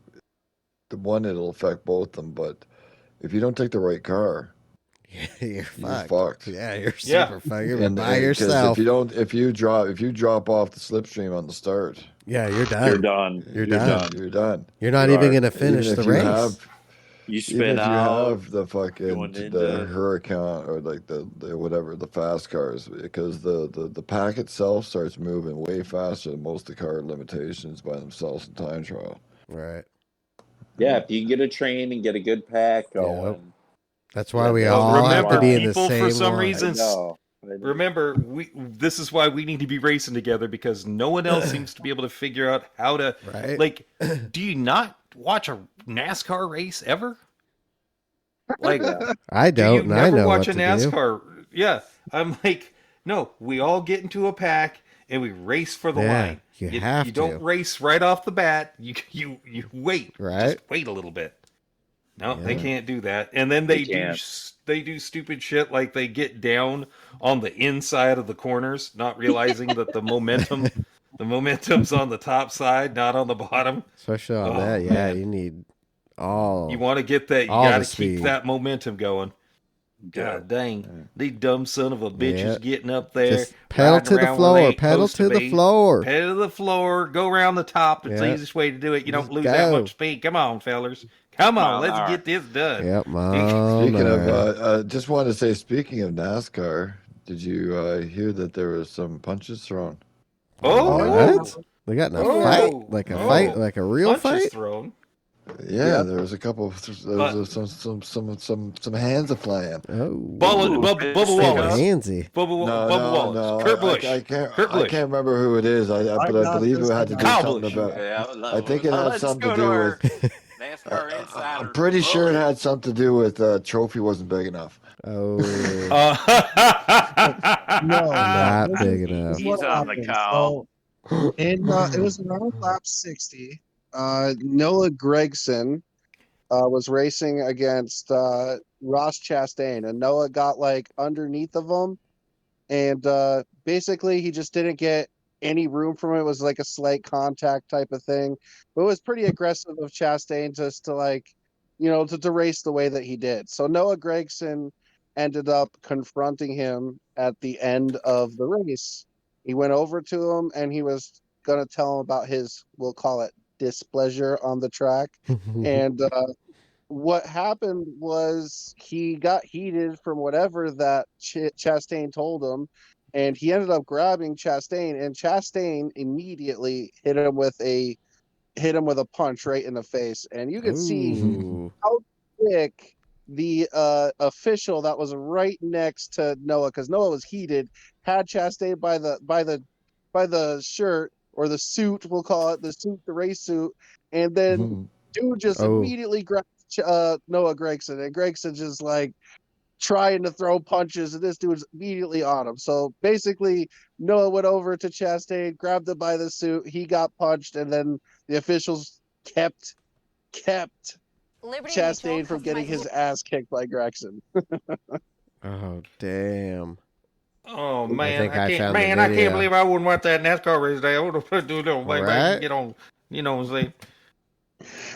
the one it'll affect both them. But if you don't take the right car, You're you're fucked. fucked. Yeah, you're Yeah. super fucked. You're And by 'cause yourself. if you drop off the slipstream on the start, Yeah, you're done. You're done. You're done. you're done. You're not You even are. going to finish Even the if you race. have, You even spin if you out. have the fucking going the into- Huracan or like the whatever the fast cars, because the pack itself starts moving way faster than most of the car limitations by themselves in time trial. Right. Yeah, if you can get a train and get a good pack going. That's why we Yeah, all well, have to remember, be in the people same for some line. reason- I know. remember, this is why we need to be racing together, because no one else seems to be able to figure out how to. Right. Like, do you not watch a NASCAR race ever? Like, I do don't, you and I never know watch what a to do. NASCAR? Yeah, I'm like, no. We all get into a pack and we race for the Yeah, line. you have You to. don't race right off the bat. You wait. Right. Just wait a little bit. No, they Yeah. can't do that. And then They they do stupid shit like they get down on the inside of the corners, not realizing that the momentum's on the top side, not on the bottom. Especially on Oh, that, yeah, man. you need all. You want to get that, you all got the to keep speed. that momentum going. God dang. These dumb son of a bitches Yeah. getting up there. Just pedal riding to the around where floor, they ain't pedal supposed to the be. floor. Pedal to the floor, go around the top. It's the Yeah. easiest way to do it. You Just don't lose that go. much speed. Come on, fellers. Come Mile on, an let's hour. get this done. Yep, Speaking man. of, just wanted to say, speaking of NASCAR, did you hear that there was some punches thrown? Oh, What? They got in a Oh. fight? Like a Oh. fight? Like a real punches fight? thrown. Yeah, Yeah. there was a couple. There was some hands are flying. Oh. Bubba Say Wallace. handsy. Bubba Wallace. Kurt Busch. I can't. Kurt I Busch. can't remember who it is. But I got believe this it had to do Kyle something Busch. about. Yeah, I think it had let's something go to do our with. NASCAR insider. I'm pretty sure it had something to do with trophy wasn't big enough. Oh. No, Not this big is- enough. this is what He's on the happened. cow. So, it was around lap 60. Noah Gregson was racing against Ross Chastain, and Noah got like underneath of him, and basically he just didn't get any room from it. It was like a slight contact type of thing, but it was pretty aggressive of Chastain just to like, to race the way that he did. So Noah Gregson ended up confronting him at the end of the race. He went over to him and he was going to tell him about his, we'll call it, displeasure on the track. And what happened was he got heated from whatever that Chastain told him, and he ended up grabbing Chastain, and Chastain immediately hit him with a punch right in the face. And you could see Ooh. how quick the official that was right next to Noah, because Noah was heated, had Chastain by the shirt, or the suit, we'll call it, the race suit, and then dude just immediately grabbed Noah Gregson, and Gregson just like trying to throw punches, and this dude's immediately on him. So basically, Noah went over to Chastain, grabbed him by the suit, he got punched, and then the officials kept Chastain from getting his ass kicked by Gregson. Oh, damn. Oh man, think I found the I can't video. believe I wouldn't want that NASCAR race today. I would have do little Right? get on, what I'm saying.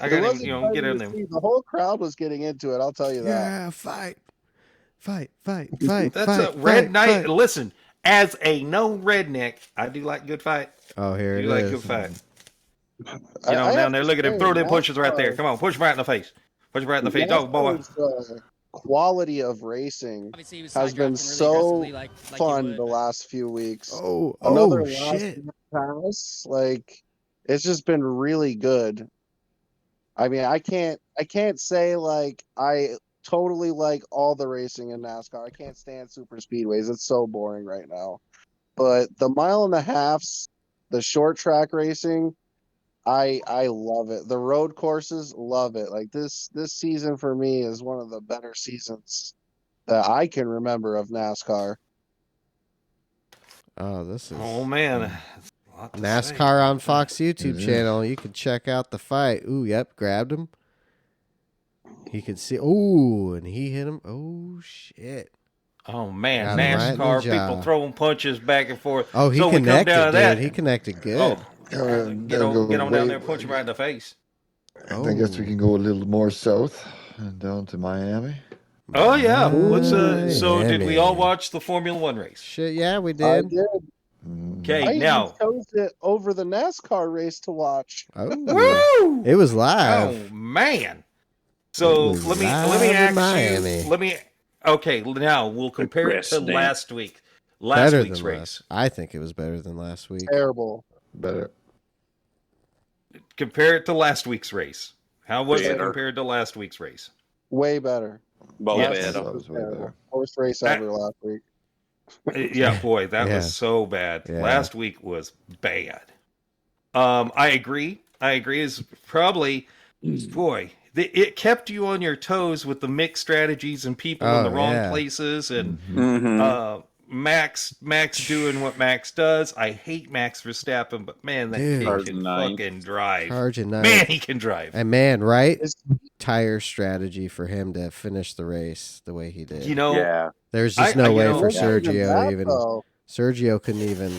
I It got wasn't to, get funny in to there. see. The whole crowd was getting into it, I'll tell you that. Yeah, fight. That's That's a red night. Listen, as a no redneck, I do like good fight. Oh, here I it do like is. good fight. I Down have there, to look at him. say, Throw them punches right NASCAR there. Come on, push him right in the face. Push him right in the face. Oh, boy. NASCAR's, quality of racing Obviously, he was has been side-drafting really so aggressively, like he fun would, the but- last few weeks. Oh, Another shit. pass, like it's just been really good. I mean, I can't say like I totally like all the racing in NASCAR. I can't stand super speedways. It's so boring right now. But the mile and a halfs, the short track racing, I love it. The road courses, love it. Like this season for me is one of the better seasons that I can remember of NASCAR. Oh, this is Oh, man. That's a lot to say. NASCAR on Fox YouTube It is. channel. You can check out the fight. Ooh, yep, grabbed him. He could see. Ooh, and he hit him. Oh, shit. Oh, man. Got him right in the NASCAR, jaw. people throwing punches back and forth. Oh, he So we come connected, down to that. dude. He connected good. Oh, get on down there and punch him right in the face. I guess we can go a little more south and down to Miami. Oh, yeah. What's so did we all Miami. watch the Formula One race? Shit, yeah, we I did. did. Okay, I now. even chose it over the NASCAR race to watch. Oh, Woo! it was live. Oh, man. So It was let me live in ask Miami. you. Okay, now we'll compare it to Christine. last week. Last Better week's than race. last. I think it was better than last week. Terrible. Better. Compare it to last week's race. How was it Better. compared to last week's race? Way better. Both Yes. better. That was way better. Worst race ever last week. Yeah, boy, that Yeah. was so bad. Yeah. Last week was bad. I agree. Is probably, boy, it kept you on your toes with the mixed strategies and people in the wrong places, and Max doing what Max does. I hate Max Verstappen, but man, that kid can fucking drive. Charging knife. Man, he can drive. And man, right tire strategy for him to finish the race the way he did. You know, there's just no way for Sergio to even. Though. Sergio couldn't even.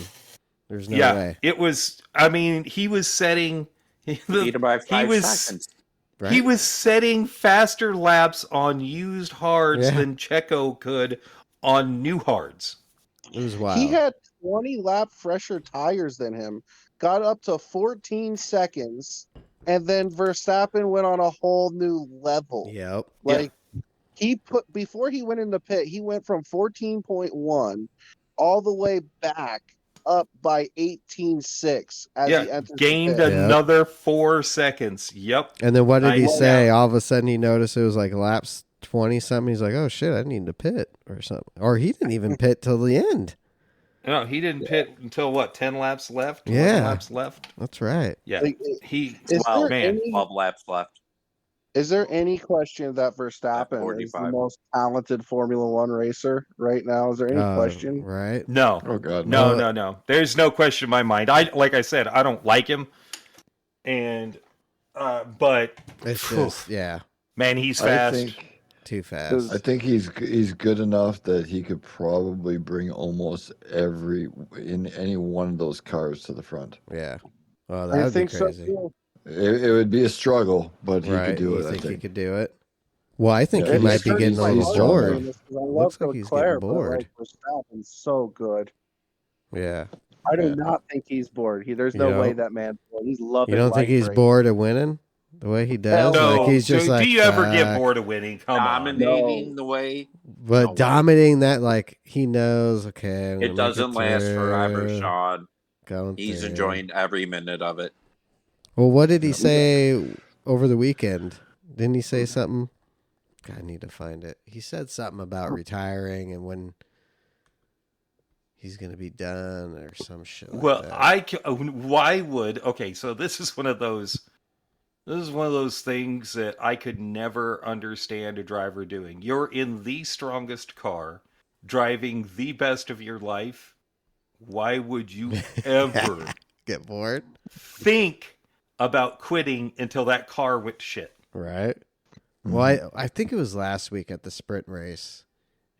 There's no way. It was. I mean, he was setting. By 5 seconds. Right? He was setting faster laps on used hards than Checo could on new hards. It was wild. He had 20 lap fresher tires than him, got up to 14 seconds, and then Verstappen went on a whole new level. Yep. Like before he went in the pit, he went from 14.1 all the way back up by 18.6 as he entered gained the pit. another 4 seconds. Yep. And then what did he say? All of a sudden he noticed it was like laps 20 something. He's like, oh shit, I need to pit or something. Or he didn't even pit till the end. No, he didn't pit until what, 10 laps left? 11 laps left? That's right. Yeah. Like, 12 laps left. Is there any question that Verstappen is the most talented Formula One racer right now? Is there any question? Right? No. Oh God. No. There's no question in my mind. Like I said, I don't like him. And but it's just man, he's fast. Too fast. I think he's good enough that he could probably bring almost in any one of those cars to the front. Yeah. Well, that would be crazy. So It would be a struggle, but he could do it. I think he could do it. Well, I think he It's might be getting a little bored. I love Looks like he's getting bored. Verstappen's so good. Yeah. I do not think he's bored. There's no way that man's bored. He's loving. You don't think he's bored of winning the way he does? No. Like he's just do you ever get bored of winning? Come dominating the way, but dominating that, like he knows. Okay, it doesn't last forever, Sean. He's through. enjoying every minute of it. Well, what did he say over the weekend? Didn't he say something? God, I need to find it. He said something about retiring and when he's going to be done or some shit like that. Okay, so this is one of those things that I could never understand a driver doing. You're in the strongest car, driving the best of your life. Why would you ever get bored? Think about quitting until that car went to shit. Right. Well, I think it was last week at the sprint race,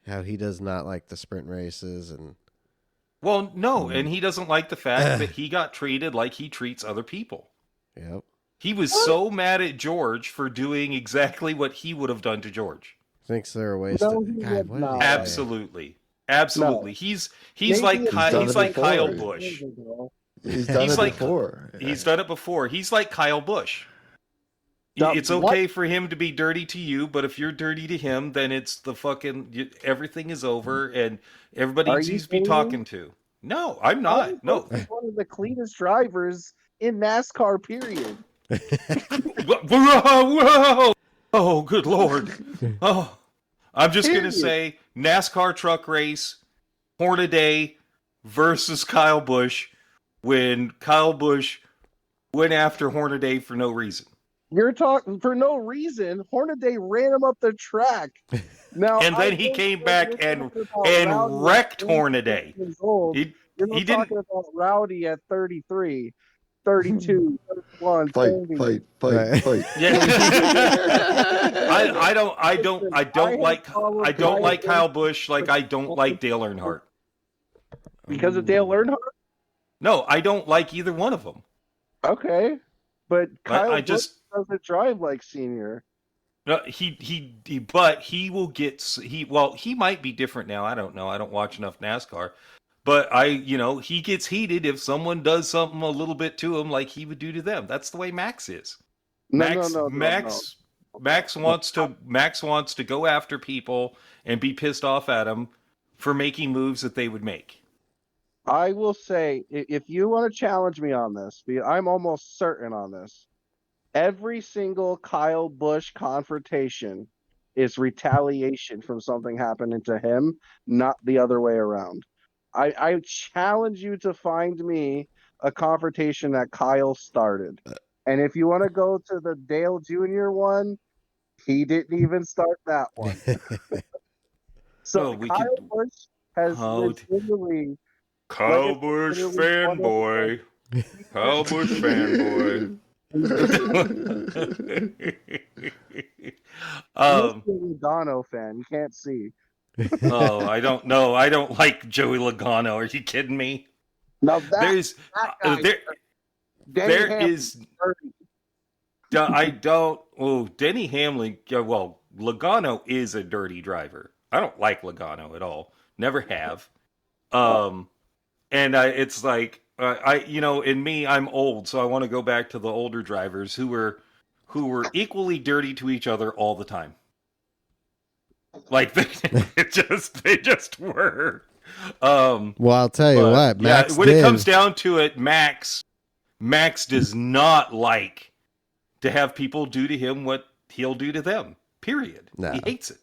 how he does not like the sprint races and. Well, no, and he doesn't like the fact that he got treated like he treats other people. Yep. He was so mad at George for doing exactly what he would have done to George. Thinks there are ways to. God, absolutely. No. He's like Kyle Busch. He's done it before. He's done it before. He's like Kyle Busch. It's okay for him to be dirty to you, but if you're dirty to him, then it's everything is over and everybody needs to be talking to. No, I'm not. No. He's one of the cleanest drivers in NASCAR, period. Whoa! Oh, good Lord. Oh, I'm just going to say NASCAR truck race, Hornaday versus Kyle Busch, when Kyle Busch went after Hornaday for no reason. You're talking for no reason. Hornaday ran him up the track. Now, and then he came back and wrecked Hornaday. You're not talking about Rowdy at 33, 32, 31. Fight. Yeah. I don't like Kyle Busch like I don't like Dale Earnhardt. Because of Dale Earnhardt? No, I don't like either one of them. Okay. But Kyle Busch doesn't drive like Senior. No, he will get he might be different now. I don't know. I don't watch enough NASCAR. But he gets heated if someone does something a little bit to him like he would do to them. That's the way Max is. Max wants to go after people and be pissed off at them for making moves that they would make. I will say, if you want to challenge me on this, I'm almost certain on this. Every single Kyle Busch confrontation is retaliation from something happening to him, not the other way around. I challenge you to find me a confrontation that Kyle started. And if you want to go to the Dale Jr. one, he didn't even start that one. So Well, we Kyle could. Busch has Oh, literally, Kyle Busch fanboy. Kyle Busch fanboy. Mr. Logano fan. You can't see. Oh, I don't know. I don't like Joey Logano. Are you kidding me? Now that guy, there is. I don't. Oh, Denny Hamlin. Well, Logano is a dirty driver. I don't like Logano at all. Never have. And it's like in me, I'm old, so I want to go back to the older drivers who were equally dirty to each other all the time. Like they just were. Well, I'll tell you what, Max when it comes down to it, Max does not like to have people do to him what he'll do to them. Period. No. He hates it.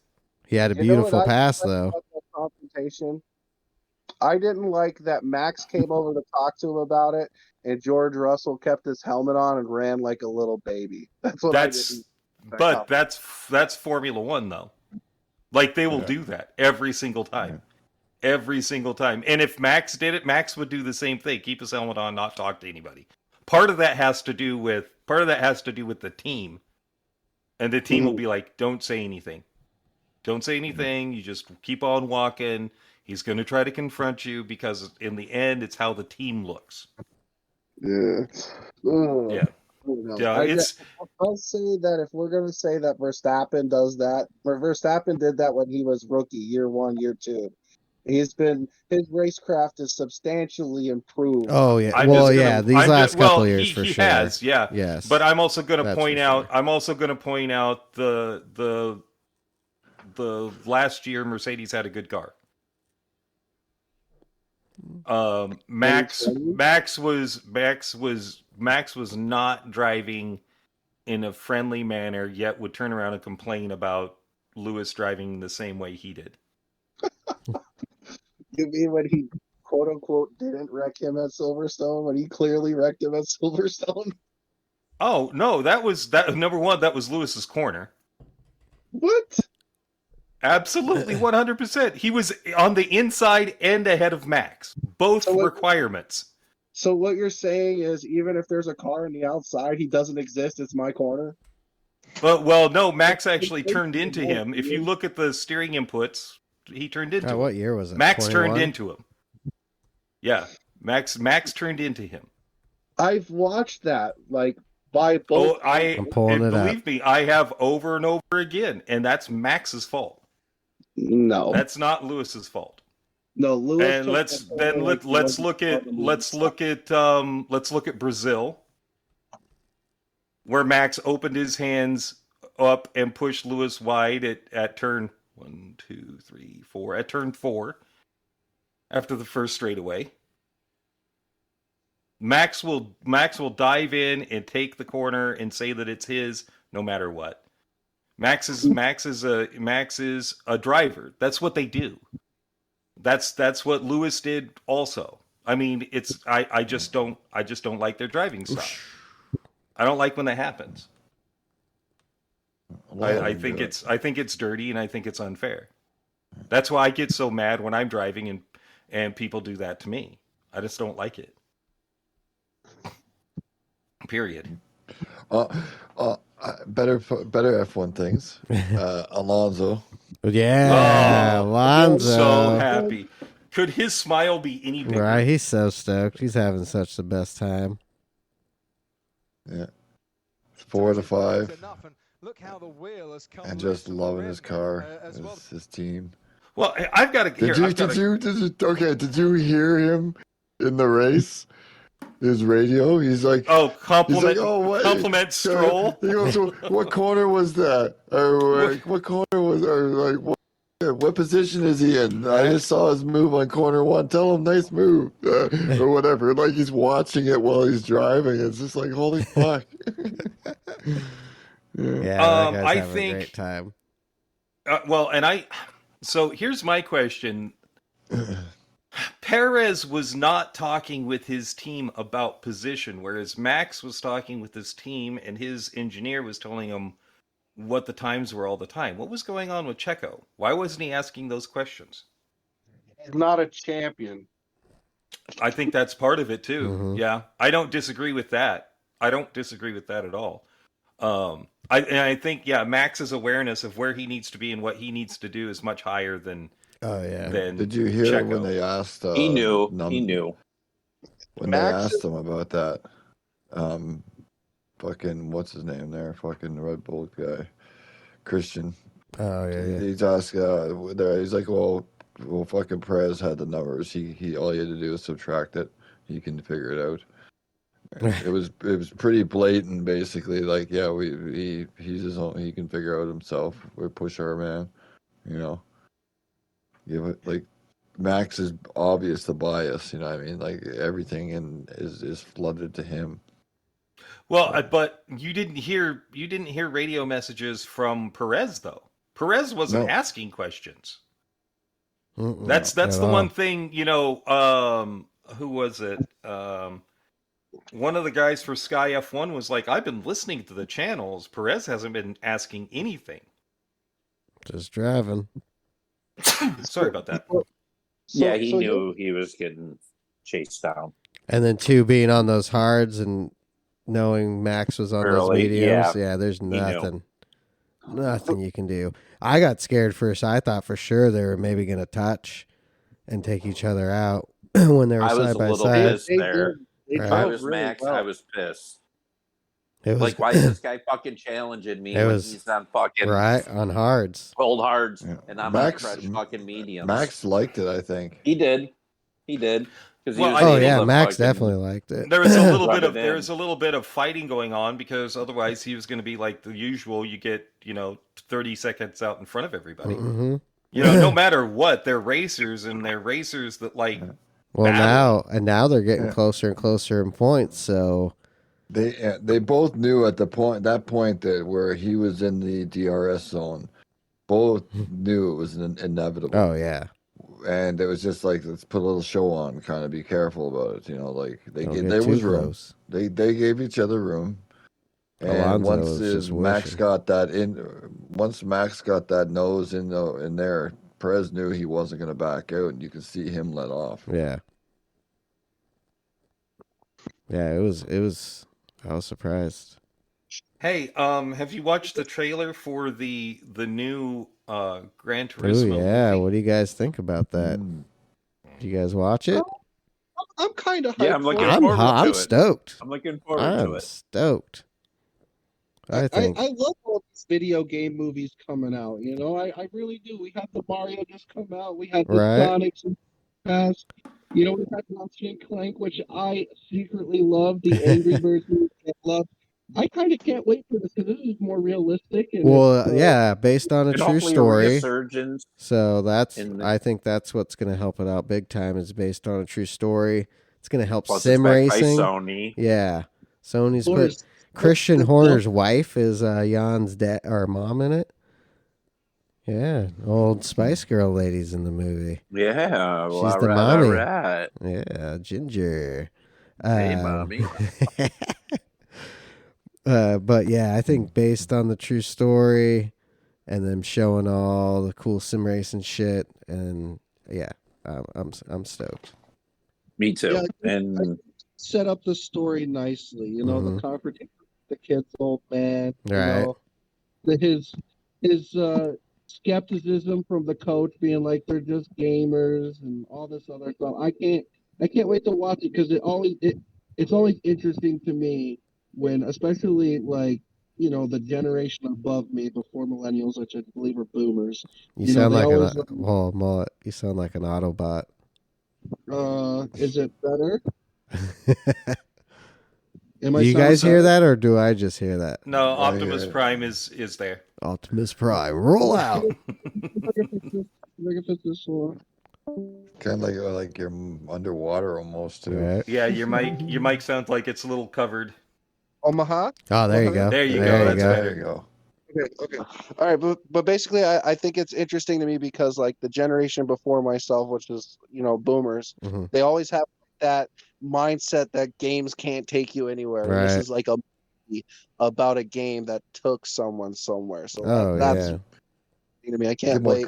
He had a beautiful pass, though. Confrontation. I didn't like that Max came over to talk to him about it, and George Russell kept his helmet on and ran like a little baby. That's what I didn't. But that's Formula One, though. Like, they will do that every single time. Every single time. And if Max did it, Max would do the same thing. Keep his helmet on, not talk to anybody. Part of that has to do with the team. And the team will be like, don't say anything. Don't say anything. You just keep on walking. He's going to try to confront you because in the end, it's how the team looks. Yeah. Yeah. I'll say that if we're going to say that Verstappen does that, Verstappen did that when he was rookie, year 1, year 2. His racecraft is substantially improved. Oh yeah, these last couple years for sure. Has, yeah. Yes. But I'm also going to point out. Sure. I'm also going to point out the last year Mercedes had a good car. Max was not driving in a friendly manner, yet would turn around and complain about Lewis driving the same way he did. You mean when he quote unquote didn't wreck him at Silverstone, when he clearly wrecked him at Silverstone? Oh no, that was number one. That was Lewis's corner. What? Absolutely, 100%. He was on the inside and ahead of Max. Both requirements. So what you're saying is, even if there's a car on the outside, he doesn't exist. It's my corner. Well, no. Max actually turned into him. If you look at the steering inputs, he turned into him. What year was it? Max 21? turned into him. Yeah, Max turned into him. I've watched that by both. I'm pulling it up. Believe me, I have over and over again, and that's Max's fault. No, that's not Lewis's fault. No, Lewis. And let's look at Brazil, where Max opened his hands up and pushed Lewis wide at turn 1, 2, 3, 4 at turn 4 after the first straightaway. Max will dive in and take the corner and say that it's his no matter what. Max is a driver. That's what they do. That's what Lewis did also. I mean, I just don't like their driving style. I don't like when that happens. I think it's dirty and I think it's unfair. That's why I get so mad when I'm driving and people do that to me. I just don't like it. Period. Better F1 things. Alonso. Yeah, Alonso. So happy. Could his smile be any bigger? Right, he's so stoked. He's having such the best time. Yeah. 4 to 5. And just loving his car, his team. Well, I've got to. Did you hear him in the race? His radio. He's like, compliment Stroll. He goes, what corner was that? Or what corner was? Or what position is he in? I just saw his move on corner 1. Tell him nice move, or whatever. Like he's watching it while he's driving. It's just like holy fuck. Yeah, I think a great time. Well, so here's my question. Perez was not talking with his team about position, whereas Max was talking with his team, and his engineer was telling him what the times were all the time. What was going on with Checo? Why wasn't he asking those questions? He's not a champion. I think that's part of it too. Mhm. Yeah, I don't disagree with that. I don't disagree with that at all. I think Max's awareness of where he needs to be and what he needs to do is much higher than Oh yeah. Did you hear Checo. when they asked? He knew. He knew. When Max they asked him about that, fucking what's his name there? Fucking Red Bull guy, Christian. Oh yeah. He's asked. He's like, well, fucking Perez had the numbers. He all he had to do was subtract it. He can figure it out. It was pretty blatant, basically. Like, yeah, he's his own. He can figure out himself. We push our man, you know. Give it like Max is obvious the bias. You know what I mean? Like everything is flooded to him. Well, but you didn't hear radio messages from Perez though. Perez wasn't asking questions. Mm-mm, That's the all. one thing, who was it? One of the guys for Sky F1 was like, I've been listening to the channels. Perez hasn't been asking anything. Just driving. Sorry about that. He knew he was getting chased down. And then two being on those hards and knowing Max was on those Early, mediums. yeah. Yeah, there's knew. nothing you can do. I got scared first. I thought for sure they were maybe going to touch and take each other out when they were I was side a by little side. pissed there. They Right. If drove I was really Max, well. I was pissed. It was Like, why is this guy fucking challenging me It when was- he's on fucking right on hards. cold hards Yeah. and I'm Max- on fresh fucking mediums? Max liked it, I think. He did. Because Well, Oh able yeah, Max definitely liked it. There was a little Rub bit of it in. there was a little bit of fighting going on because otherwise he was going to be like the usual. You get 30 seconds out in front of everybody. hmm No matter what, they're racers and they're racers that like. Well, Battle. now they're getting Yeah. closer and closer in points. So They both knew at that point that where he was in the DRS zone, both knew it was inevitable. oh yeah, And it was just like, let's put a little show on, kind of be careful about it. Like don't there get was too room. close. They gave each other room. And Alonso once was just Max wishing. got that once Max got that nose in there, Perez knew he wasn't going to back out, and you could see him let off. Yeah, yeah. It was. I was surprised. Hey, have you watched the trailer for the new Gran Oh Turismo? yeah, movie? what do you guys think about that? Mm. Do you guys watch it? I'm kind of hyped. Yeah, I'm looking for it. forward to I'm it. stoked. I'm looking forward to I'm it. stoked. I think. I love all these video game movies coming out. I really do. We had the Mario just come out. We had the Right. Sonics in the past. We had Ratchet and Clank, which I secretly love. The Angry Birds movie I love. I kind of can't wait for this because this is more realistic. And Well, it's, yeah, based on a And true hopefully a story. resurgence. So I think that's what's going to help it out big time. Is based on a true story. It's going to help Plus, sim it's backed by racing. Sony. Yeah, Sony's Or put is- Christian the- Horner's wife is Jan's dad or mom in it. Yeah, old Spice Girl lady's in the movie. Yeah. Well, She's all the right, mommy. All right. Yeah, Ginger. Hey, Um, mommy. But yeah, I think based on the true story and them showing all the cool sim racing shit, and yeah, I'm stoked. Me too. Yeah, And set up the story nicely. Mhm. The confrontation with the kid's old man. Right. His skepticism from the coach being like they're just gamers and all this other stuff. I can't wait to watch it because it's always interesting to me when, especially like the generation above me before millennials, which I believe are boomers. You sound they like always- Mullet. You sound like an Autobot. Is it better? Do you guys hear that, or do I just hear that? No, I hear Optimus it. Prime is there. Optimus Prime, roll out. Kind of like you're underwater almost too. Right. Yeah, your mic sounds like it's a little covered. Omaha? Oh, there you go. There you go, There you that's go. There you go. Okay. All right, but basically, I think it's interesting to me because like the generation before myself, which is boomers, Mm-hmm. they always have that mindset that games can't take you anywhere, and this Right. is like a movie about a game that took someone somewhere. So Oh, that's yeah. to me. I Get can't more wait.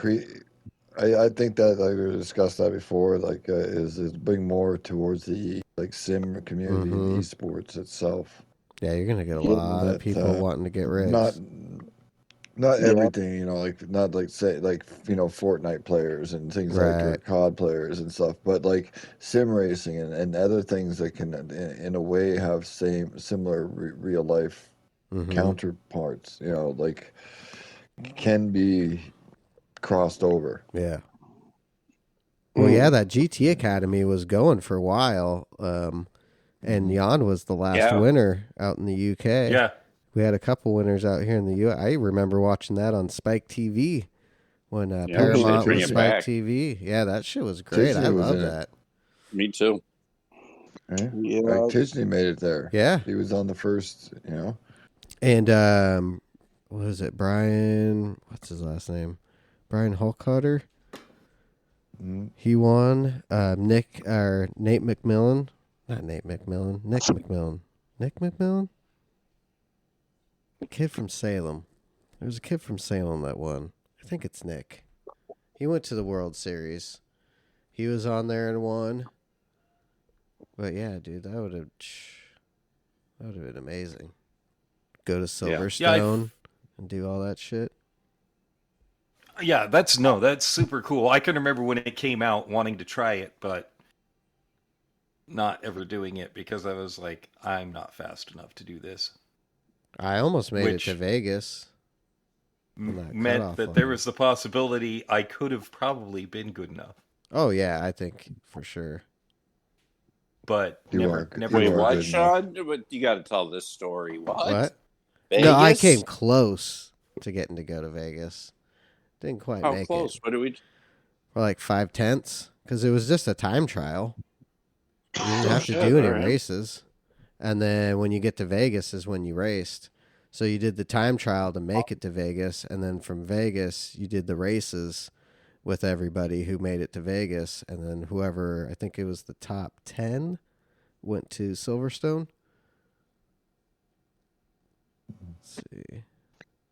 I think that like we discussed that before. Like, is bring more towards the like sim community and Mm-hmm. esports itself. Yeah, you're going to get a Yeah. lot of That people wanting to get not rigs. not Yeah. everything, like not like say like Fortnite players and things like or Right. COD players and stuff, but like sim racing and other things that can in a way have similar real life Mm-hmm. counterparts. Like can be crossed over. Yeah. Well, yeah, that GT Academy was going for a while, and Jan was the last Yeah. winner out in the UK. Yeah. We had a couple winners out here in the U.S. I remember watching that on Spike TV when Yeah, Paramount bring was it Spike back. TV. Yeah, that shit was great. Disney I was love in it. that. Me too. Right? Yeah. Like Tisney made it there. Yeah. He was on the first, And what is it? Brian, what's his last name? Brian Holcutter. Mhm. He won. Nate McMillan. Not Nate McMillan. Nick McMillan. Nick McMillan? Kid from Salem. There was a kid from Salem that won. I think it's Nick. He went to the World Series. He was on there and won. But yeah, dude, that would have been amazing. Go to Silverstone and do all that shit. Yeah, that's super cool. I can remember when it came out wanting to try it, but not ever doing it because I was like, I'm not fast enough to do this. I almost made Which it to Vegas. when that Meant cutoff that there line. was the possibility I could have probably been good enough, Oh yeah, I think for sure. but You never, are- never. Wait, You are what, good Sean? But you got to tell this story. What? Vegas? No, I came close to getting to go to Vegas. Didn't quite How make close? it. What do we? For like 5/10, because it was just a time trial. You didn't have to shit, do any alright. races. And then when you get to Vegas is when you raced. So you did the time trial to make it to Vegas, and then from Vegas you did the races with everybody who made it to Vegas, and then whoever, I think it was the top 10, went to Silverstone. Let's see.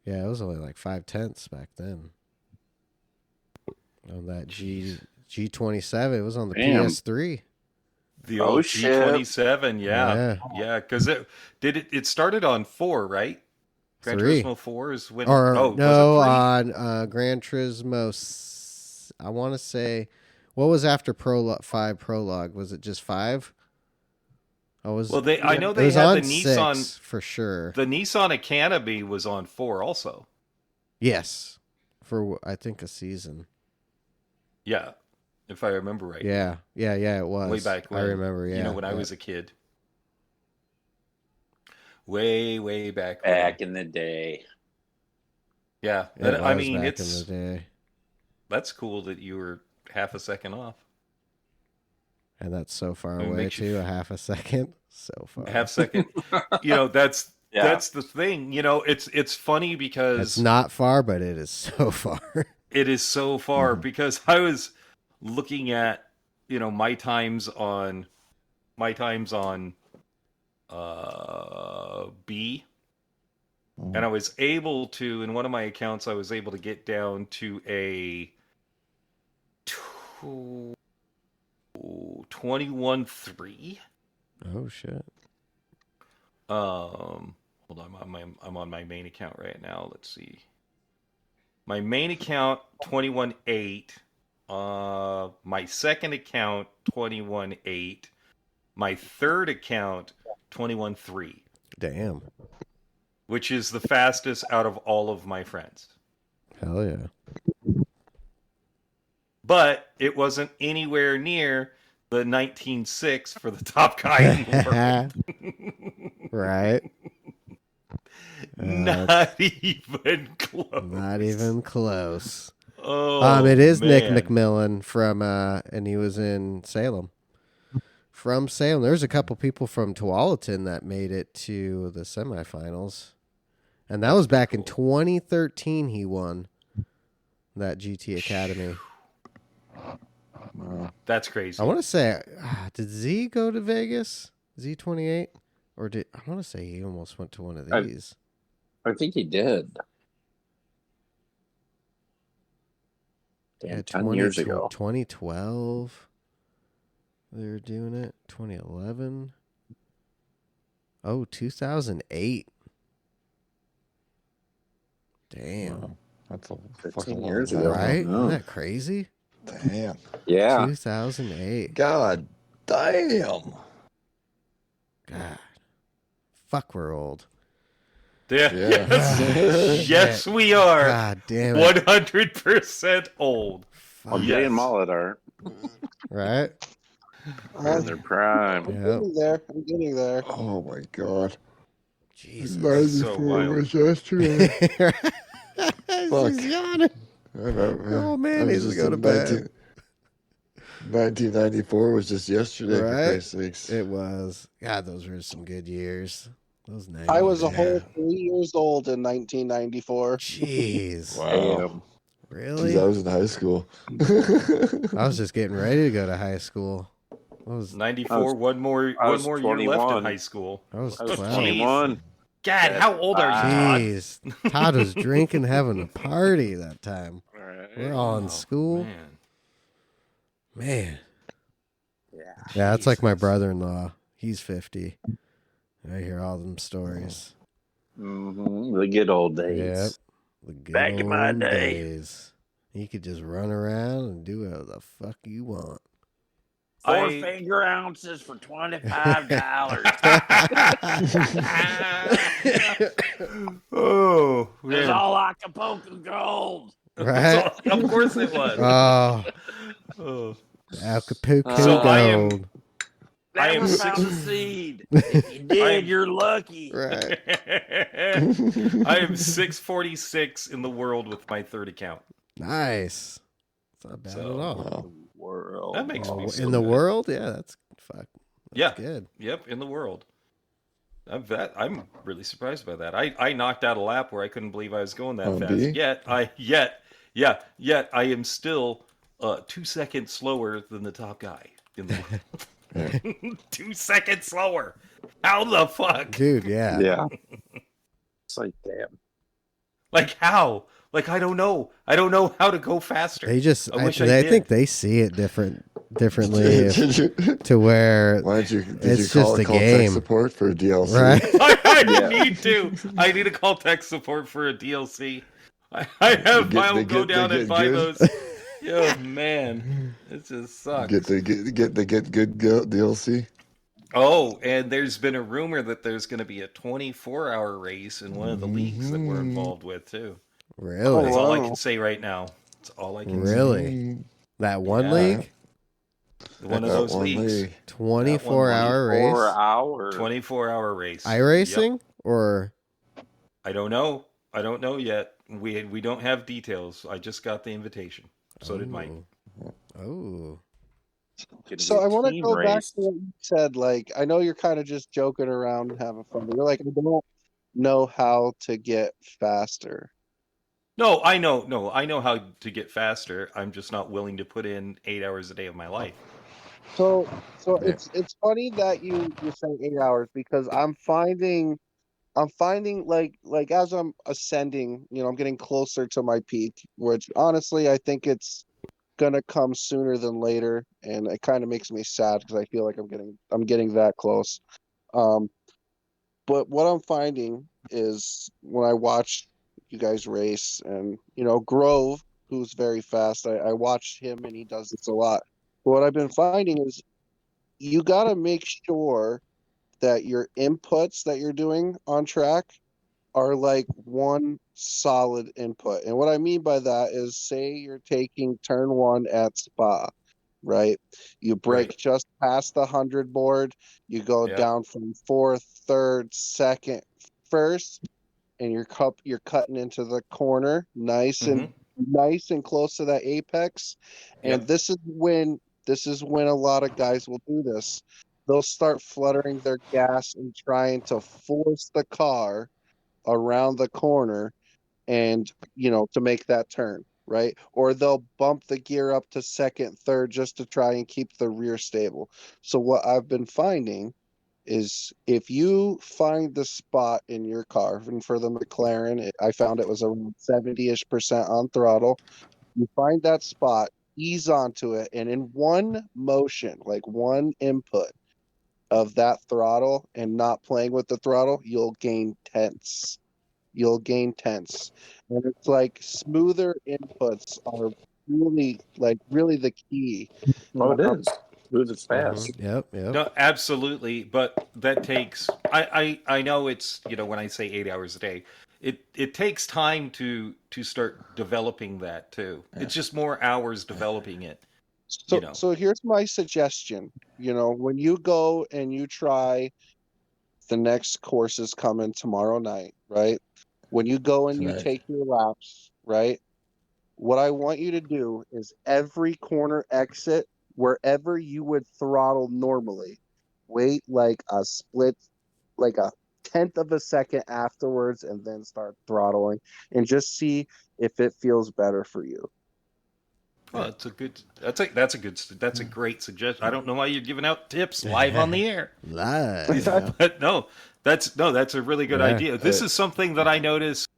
Yeah, it was only like 5/10 back then. On that G27, it was on the Damn. PS3. The Oh, old shit. G27, yeah, because it started on 4, right? Gran 3. Turismo 4 is when. Or was no, it 3? on Gran Turismo. I want to say, what was after Prologue 5 Prologue? Was it just 5? I know it they was had on the Nissan 6 for sure. The Nissan Academy was on 4 also. Yes, for I think a season. Yeah, if I remember right. Yeah, it was Way back when. I remember. Yeah, when I yeah. was a kid. Way back. Back in the day. Yeah, It but, I was mean, back in the day, that's cool that you were half a second off. and that's so far It away makes you too. A half a second, so far. Half second. That's the thing. It's funny because It's not far, but it is so far. it is so far because I was looking at my times on B, and I was able to, in one of my accounts, I was able to get down to a 21.3. Oh shit. Hold on, I'm on my main account right now. Let's see. My main account 21.8. My second account 21.8. My third account 21.3, Damn. which is the fastest out of all of my friends. Hell yeah. But it wasn't anywhere near the 19.6 for the top guy in the world. Right. Not even close. Not even close. Oh, it is man. Nick McMillan from and he was in Salem. From Salem. There's a couple people from Tualatin that made it to the semifinals. And that was back in 2013 he won that GT Academy. Wow. That's crazy. I want to say, did Z go to Vegas? Z28? Or I want to say he almost went to one of these. I think he did. Damn, 10 years ago. 2012. They were doing it. 2011. Oh, 2008. Damn. Wow. That's a 15 fucking long years time. ago. Right? No. Isn't that crazy? Damn. Yeah. 2008. God damn. God. Fuck, we're old. Yeah. Yeah. Yes, we are. God damn it. 100% old. Well, Fuck. Jay and Mullet are Right? in their prime. Yep. Getting there. I'm getting there. Oh my God. Jesus. So wild. was yesterday. He's yawning. Oh, man, he's go to bed. 1994 was just yesterday, Right? for Christ's sakes. It was. God, those were some good years. Those 90s. I was a whole 3 years old in 1994. Jeez. Wow. Really? Jeez, I was in high school. I was just getting ready to go to high school. I was 94, one more year left in 21. high school. I was I was 12. 21. God, how old are you, Todd? Jeez. Todd was drinking, having a party that time. Right. We're all in Oh, school. Man. Yeah, it's like my Jesus. brother-in-law. He's 50. I hear all them stories. The good old days. Yep. The good Back in my old day. days. You could just run around and do whatever the fuck you want. Four finger ounces for $25. Oh, It's man. all Acapulco gold. Right? Of course it was. Oh, Oh. Acapulco So I am- Gold. I am Never six- found a seed. If you did, you're lucky. Right. I am 646 in the world with my third account. Nice. It's not bad So- at all. Wow. World. That makes me so In the good. world? Yeah, that's fuck. Yeah. Good. Yep, in the world. I'm really surprised by that. I knocked out a lap where I couldn't believe I was going that On fast. B? Yet I am still 2 seconds slower than the top guy in the world. 2 seconds slower. How the fuck? Dude, yeah. Yeah. It's like, damn. Like how? Like I don't know. I don't know how to go faster. They just, I wish I I did. think they see it differently to where Why did you It's call just a call game. tech support for DLC? right? I need to. I need to call tech support for a DLC. I have They I'll go get down and buy good. those. Oh man, it just sucks. Get good DLC. Oh, and there's been a rumor that there's going to be a 24-hour race in one of the leagues that we're involved with too. Really? That's all I wow. can say right now. That's all I can say. Really? That one Yeah. league? One of That those one leagues. league. 24-hour 4 race? hours. 24-hour race. iRacing? Yep. Or I don't know. I don't know yet. We don't have details. I just got the invitation. So did Mike. Oh. Gonna So be I want to team go back race. to what you said. Like, I know you're kind of just joking around and having fun. But you're like, I don't know how to get faster. No, I know. No, I know how to get faster. I'm just not willing to put in 8 hours a day of my life. So Yeah. it's funny that you say 8 hours because I'm finding like as I'm ascending, I'm getting closer to my peak, which honestly I think it's gonna come sooner than later, and it kind of makes me sad because I feel like I'm getting that close. But what I'm finding is when I watch you guys race, and Grove, who's very fast, I watch him and he does this a lot. But what I've been finding is you got to make sure that your inputs that you're doing on track are like one solid input. And what I mean by that is, say you're taking turn one at Spa, right? You break Right. just past the 100 board, you go Yeah. down from fourth, third, second, first, and you're cutting into the corner, nice and close to that apex. And Yep. this is when a lot of guys will do this. They'll start fluttering their gas and trying to force the car around the corner and, to make that turn, right? Or they'll bump the gear up to second, third just to try and keep the rear stable. So what I've been finding is if you find the spot in your car, and for the McLaren, I found it was around 70-ish% on throttle. You find that spot, ease onto it, and in one motion, like one input of that throttle and not playing with the throttle, you'll gain tenths. You'll gain tenths. And it's like smoother inputs are really the key. Oh, it is. Smooth as fast. Yep. No, absolutely. But that takes. I know it's when I say 8 hours a day, it takes time to start developing that too. Yeah. It's just more hours developing it. So here's my suggestion. When you go and you try the next courses coming tomorrow night, right? When you go and you Tonight. take your laps, right? What I want you to do is every corner exit, wherever you would throttle normally, wait like a split, like a tenth of a second afterwards, and then start throttling, and just see if it feels better for you. Oh, that's a great suggestion. I don't know why you're giving out tips live on the air. Live. But that's a really good idea. This is something that I noticed.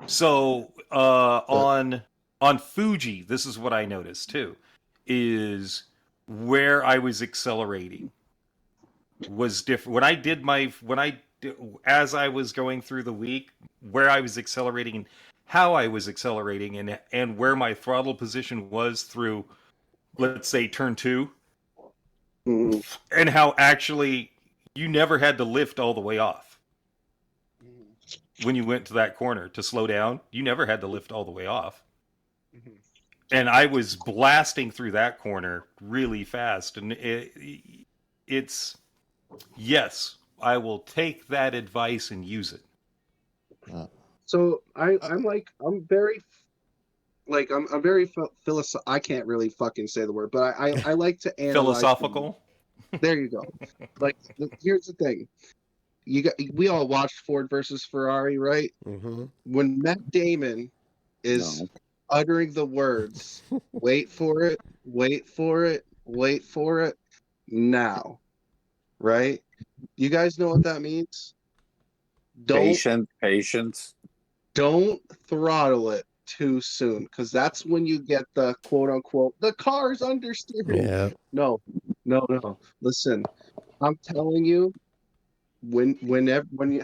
So on Fuji, this is what I noticed too, is where I was accelerating was different. As I was going through the week, where I was accelerating and how I was accelerating and where my throttle position was through, let's say, turn 2, and how actually you never had to lift all the way off. When you went to that corner to slow down, you never had to lift all the way off. And I was blasting through that corner really fast. And it's, yes, I will take that advice and use it. So I'm very philosophical. I can't really fucking say the word, but I like to analyze. Philosophical? There you go. Here's the thing. We all watched Ford versus Ferrari, right? Mm-hmm. When Matt Damon is uttering the words, wait for it, wait for it, wait for it, now, right? You guys know what that means? Patience. Don't throttle it too soon, because that's when you get the quote unquote the car's understeering. Yeah. No. Listen, I'm telling you,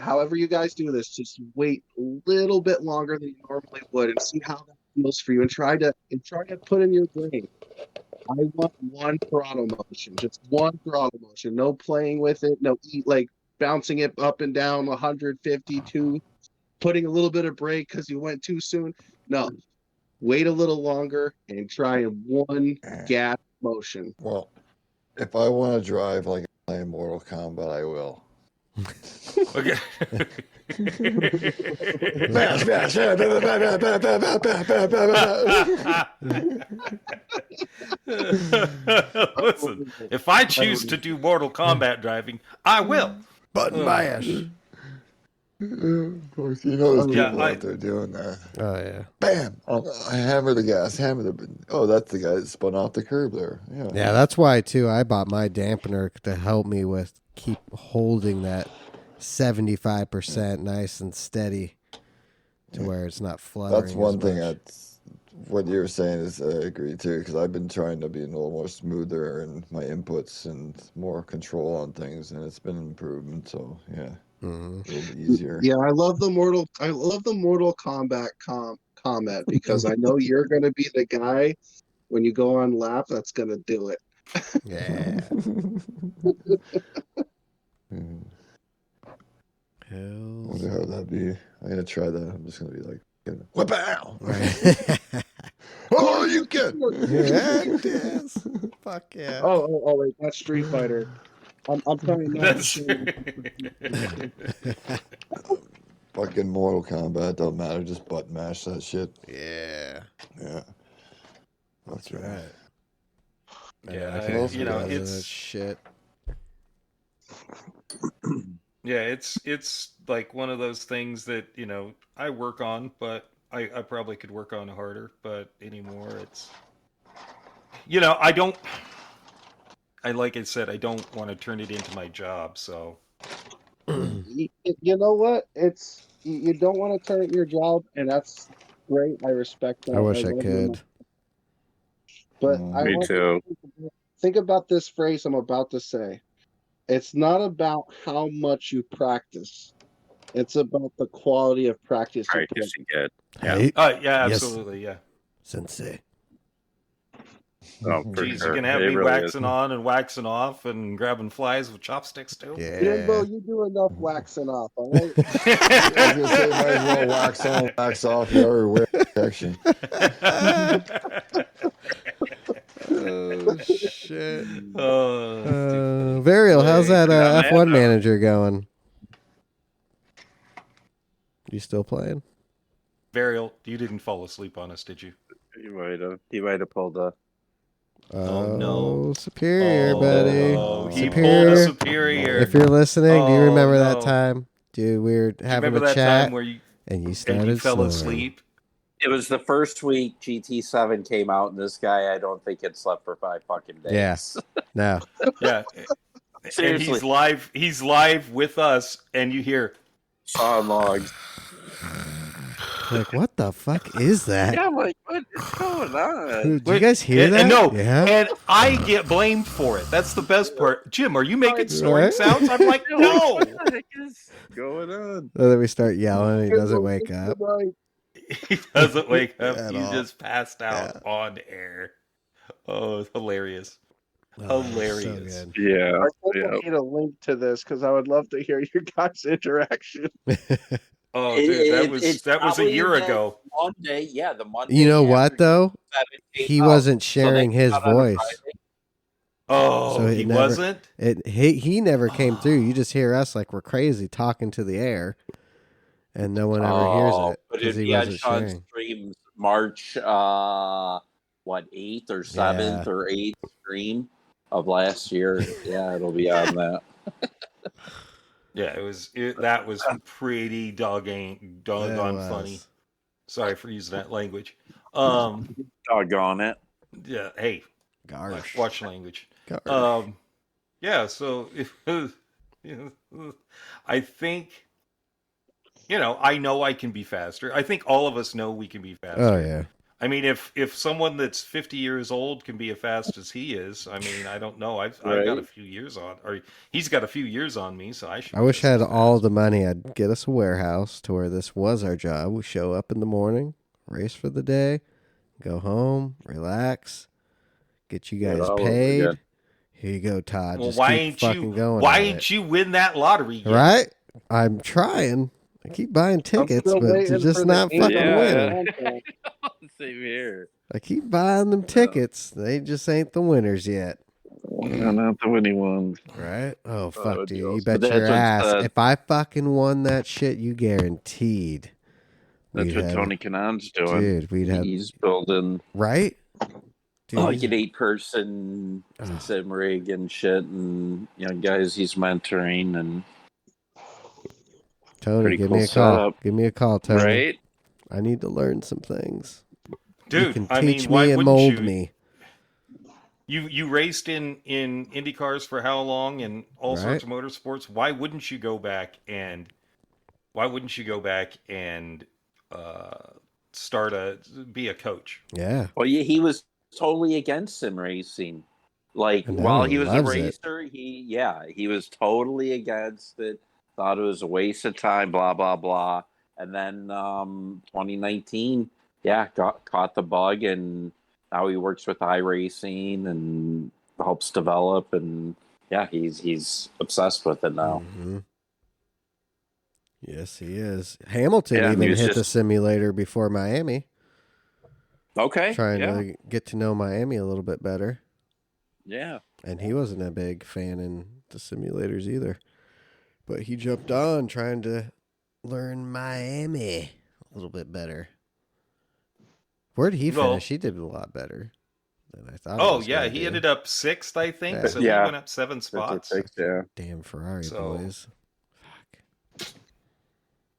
however you guys do this, just wait a little bit longer than you normally would and see how that feels for you, and try to put in your brain, I want one throttle motion, just one throttle motion, no playing with it, no bouncing it up and down 152, putting a little bit of brake because you went too soon. No, wait a little longer and try one gas motion. Well, if I want to drive like I play Mortal Kombat, I will. Okay. Listen, if I choose to do Mortal Kombat driving, I will. Button mash. Of course, there's people out there doing that. Oh, yeah. Bam! I hammer the gas, Oh, that's the guy that spun off the curb there. Yeah, that's why, too, I bought my dampener to help me with keep holding that 75% nice and steady to where it's not fluttering. That's one thing. What you were saying is I agree, too, because I've been trying to be a little more smoother in my inputs and more control on things, and it's been an improvement, so, yeah. Mm-hmm. A little bit easier. Yeah, I love the Mortal Kombat comment, because I know you're going to be the guy when you go on lap that's going to do it. Yeah. I wonder how that'd be. I'm going to try that. I'm just going to be like, whip out! Right. Oh, you can! Yeah, it is. Fuck yeah. Oh, wait, that's Street Fighter. I'm telling you, Fucking Mortal Kombat, don't matter, just button mash that shit. Yeah. Yeah. That's right. Yeah, That shit. Yeah, it's like one of those things that, I work on, but I probably could work on harder, but anymore it's I don't like I said, I don't want to turn it into my job, so You know what? You don't want to turn it your job, and that's great. I respect I that. I wish I love you, could. but I Me want you too. to think about this phrase I'm about to say. It's not about how much you practice. It's about the quality of practice you put. Practice you get. Yeah. Hey, yeah, yes, absolutely, yeah. sensei. Oh, for Geez, you sure. can have It me really is. waxing on and waxing off and grabbing flies with chopsticks too. Jimbo, Yeah. you do enough waxing off, all right? I was gonna say, might as well wax on, wax off. You already wear protection. Oh shit. Oh, that's too funny. Varial, how's that on that F1 note- manager going? You still playing? Varial, you didn't fall asleep on us, did you? He might have pulled a. Oh, no. Superior, Oh, buddy. no. He Superior. pulled a superior. If you're listening, do you Oh, remember that no. time? Dude, we were Do you having remember a that chat, time where you and you and started you fell snoring. asleep? It was the first week GT7 came out, and this guy, I don't think had slept for 5 fucking days. Yeah. No. Yeah. And Seriously. he's live with us, and you hear, Saw logs. Like, what the fuck is that? Yeah, I'm like, what is going on? Dude, did you guys hear that? And no, Yeah. and I get blamed for it. That's the best part. Jim, are you making snoring Right? sounds? I'm like, no. What the heck is going on? So then we start yelling, and he doesn't wake up. He doesn't wake up. At You all. just passed out on air. Oh, hilarious. Hilarious. So Yeah. I think Yeah. I need a link to this because I would love to hear your guys' interaction. good. Oh, dude, that was a probably year the ago. Monday, yeah, the Monday. You know what, after though? GT7 came He out. wasn't So they sharing came his out on a voice. Friday. Oh, So it he never- wasn't? He never came through. You just hear us like we're crazy talking to the air, and no one ever hears it But because it'd he be on wasn't Sean's sharing. streams March 8th or 7th or 8th stream of last year. Yeah, it'll be on that. Yeah, that was pretty doggone was. funny. Sorry for using that language. Doggone it. Yeah, hey, Gosh. watch language. Gosh. Yeah, so I think, I know I can be faster. I think all of us know we can be faster. Oh yeah. I mean, if someone that's 50 years old can be as fast as he is, I mean, I don't know. I've got a few years on, or he's got a few years on me, so I should. I wish I had all the money. I'd get us a warehouse to where this was our job. We show up in the morning, race for the day, go home, relax, get you guys paid. again. Here you go, Todd. Well, Just why keep ain't fucking you? going? Why at ain't it. you win that lottery yet? Right? I'm trying. I keep buying tickets, still but they're waiting just for the not ink fucking on winning. the Same here. I keep buying them tickets. They just ain't the winners yet. No, not the winning ones. Right? Oh, fuck, dude. You Jones. bet But your that's what, ass. If I fucking won that shit, you guaranteed. That's we'd what have- Tony Kanon's doing. Dude, we'd have. He's building Right? Dude, like an 8-person sim rig and shit, and guys he's mentoring and Tony, pretty give cool me a call. setup. Give me a call, Tony. Right? I need to learn some things. Dude, you can I teach mean, why me and wouldn't mold you? me. You raced in Indy cars for how long and all sorts of motorsports? Why wouldn't you go back and be a coach? Yeah. well, yeah, he was totally against sim racing. Like And now while he he was a loves it. racer, he was totally against it. Thought it was a waste of time. Blah blah blah. And then 2019, caught the bug, and now he works with iRacing and helps develop. And he's obsessed with it now. Mm-hmm. Yes, he is. Hamilton Yeah, even he was hit the just- simulator before Miami. Okay, Trying to get to know Miami a little bit better. yeah. And he wasn't a big fan in the simulators either. But he jumped on trying to learn Miami a little bit better. Where did he Well- finish? He did a lot better than I thought. Oh yeah, he ended up 6th, I think. Yeah. So he Yeah. went up 7 spots. Yeah. Damn Ferrari So- boys.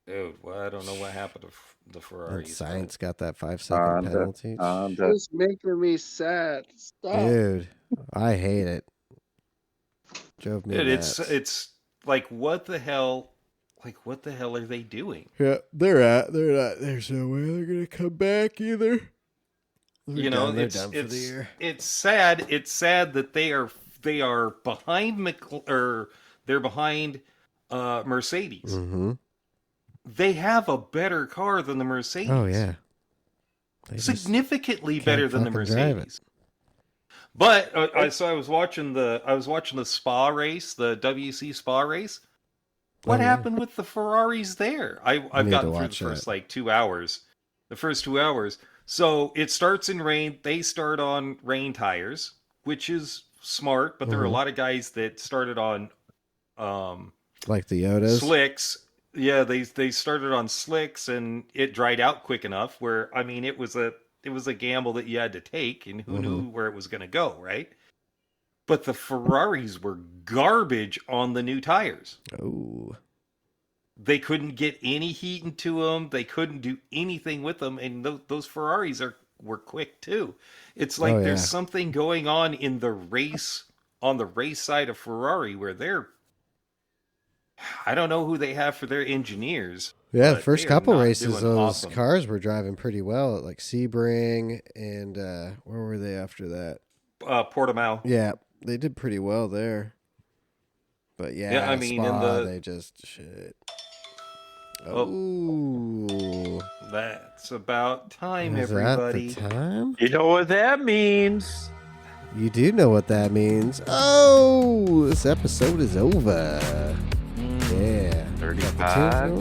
Dude, well, I don't know what happened to the And Ferraris. Science got that 5-second penalty. It's making me sad. Stop. Dude, I hate it. Drove me Dude, nuts. it's like, what the hell? Like, what the hell are they doing? Yeah, they're not. There's no way they're gonna come back either. You know, they're done for the year. It's sad. It's sad that they are behind they're behind Mercedes. Mm-hmm. They have a better car than the Mercedes. Oh yeah, they significantly just better than the can't fucking drive Mercedes. But I was watching the Spa race, the WC Spa race. What happened with the Ferraris there? I've gotten through the first like 2 hours. The first 2 hours. So it starts in rain. They start on rain tires, which is smart. But there are a lot of guys that started on like the Yodas slicks. Yeah, they started on slicks, and it dried out quick enough. Where I mean, it was a gamble that you had to take, and who knew where it was going to go, right? But the Ferraris were garbage on the new tires. Oh. They couldn't get any heat into them. They couldn't do anything with them. And those Ferraris were quick too. It's like there's something going on in the race, on the race side of Ferrari, where I don't know who they have for their engineers. Yeah, the first couple races, those cars were driving pretty well, like Sebring, and where were they after that? Portimao. Yeah, they did pretty well there. But yeah, I mean, Spa, they just shit. Oh, that's about time, everybody. That the time? You know what that means? You do know what that means. Oh, this episode is over. Yeah, 35.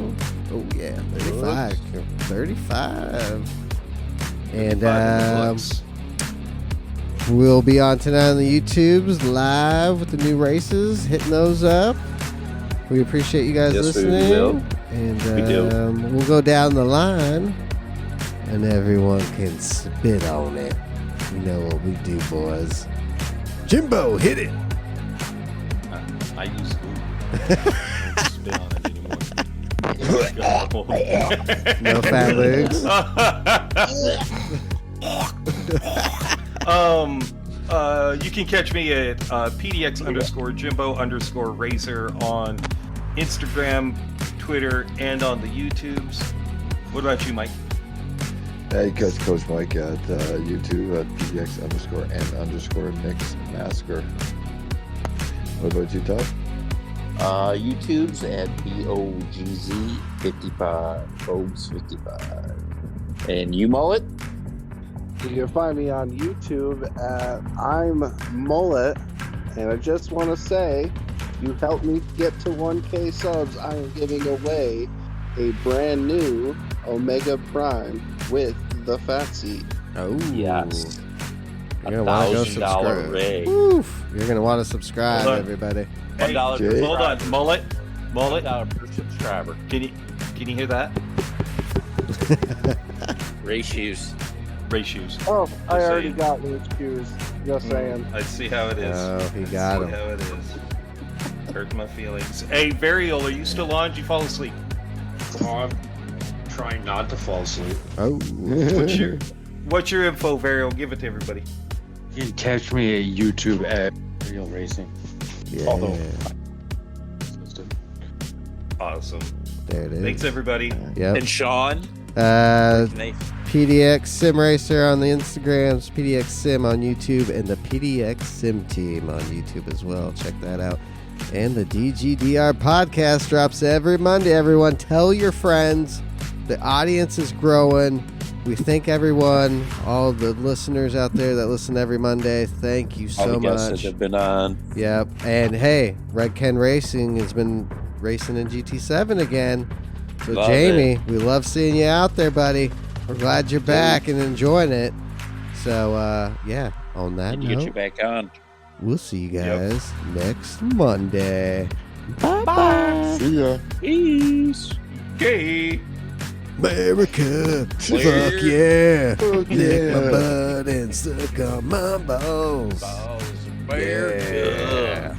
Oh yeah, 35. 35. And we'll be on tonight on the YouTubes live with the new races, hitting those up. We appreciate you guys listening. We will. And we do. We'll go down the line, and everyone can spit on it. You know what we do, boys. Jimbo, hit it. I use food. I don't spit on it anymore. No fat legs. You can catch me at PDX_Jimbo_Razor on Instagram, Twitter, and on the YouTubes. What about you, Mike? Hey, catch Coach Mike at YouTube at PDX_N_Nick's Masker. What about you, Todd? YouTube's at BOGZ55, Bogues55. And you, Mullet? You can find me on YouTube at I'm Mullet, and I just want to say, you helped me get to 1K subs. I am giving away a brand new Omega Prime with the fat seat. Oh yes, you're gonna want to go subscribe. Woof. You're gonna want to subscribe, everybody. Hey, $1 hold on, Mullet. $1 per subscriber. Can you hear that? Race shoes. Race shoes. Oh, I Just already saying. got these shoes. Just saying. I see how it is. Oh, he got him. See how it is. Hurt my feelings. Hey, Varial, are you still on? Did you fall asleep? Oh, I'm trying not to fall asleep. Oh. What's your info, Varial? Give it to everybody. You can catch me at YouTube at Real Racing. Yeah. Although, Awesome. There it is. Thanks, everybody. Yep. And Sean? PDX Sim Racer on the Instagrams, PDX Sim on YouTube, and the PDX Sim Team on YouTube as well. Check that out. And the DGDR podcast drops every Monday. Everyone, tell your friends. The audience is growing. We thank everyone, all the listeners out there that listen every Monday. Thank you so All the guests much. that have been on. Yep. And hey, Red Ken Racing has been racing in GT7 again. So Love Jamie, we love seeing you out there, buddy. We're glad you're back and enjoying it. So yeah, on that And to note, get you back on. we'll see you guys next Monday. Bye. See ya. Peace. Okay. America, fuck yeah. Lick my butt and suck on my balls. America. Yeah.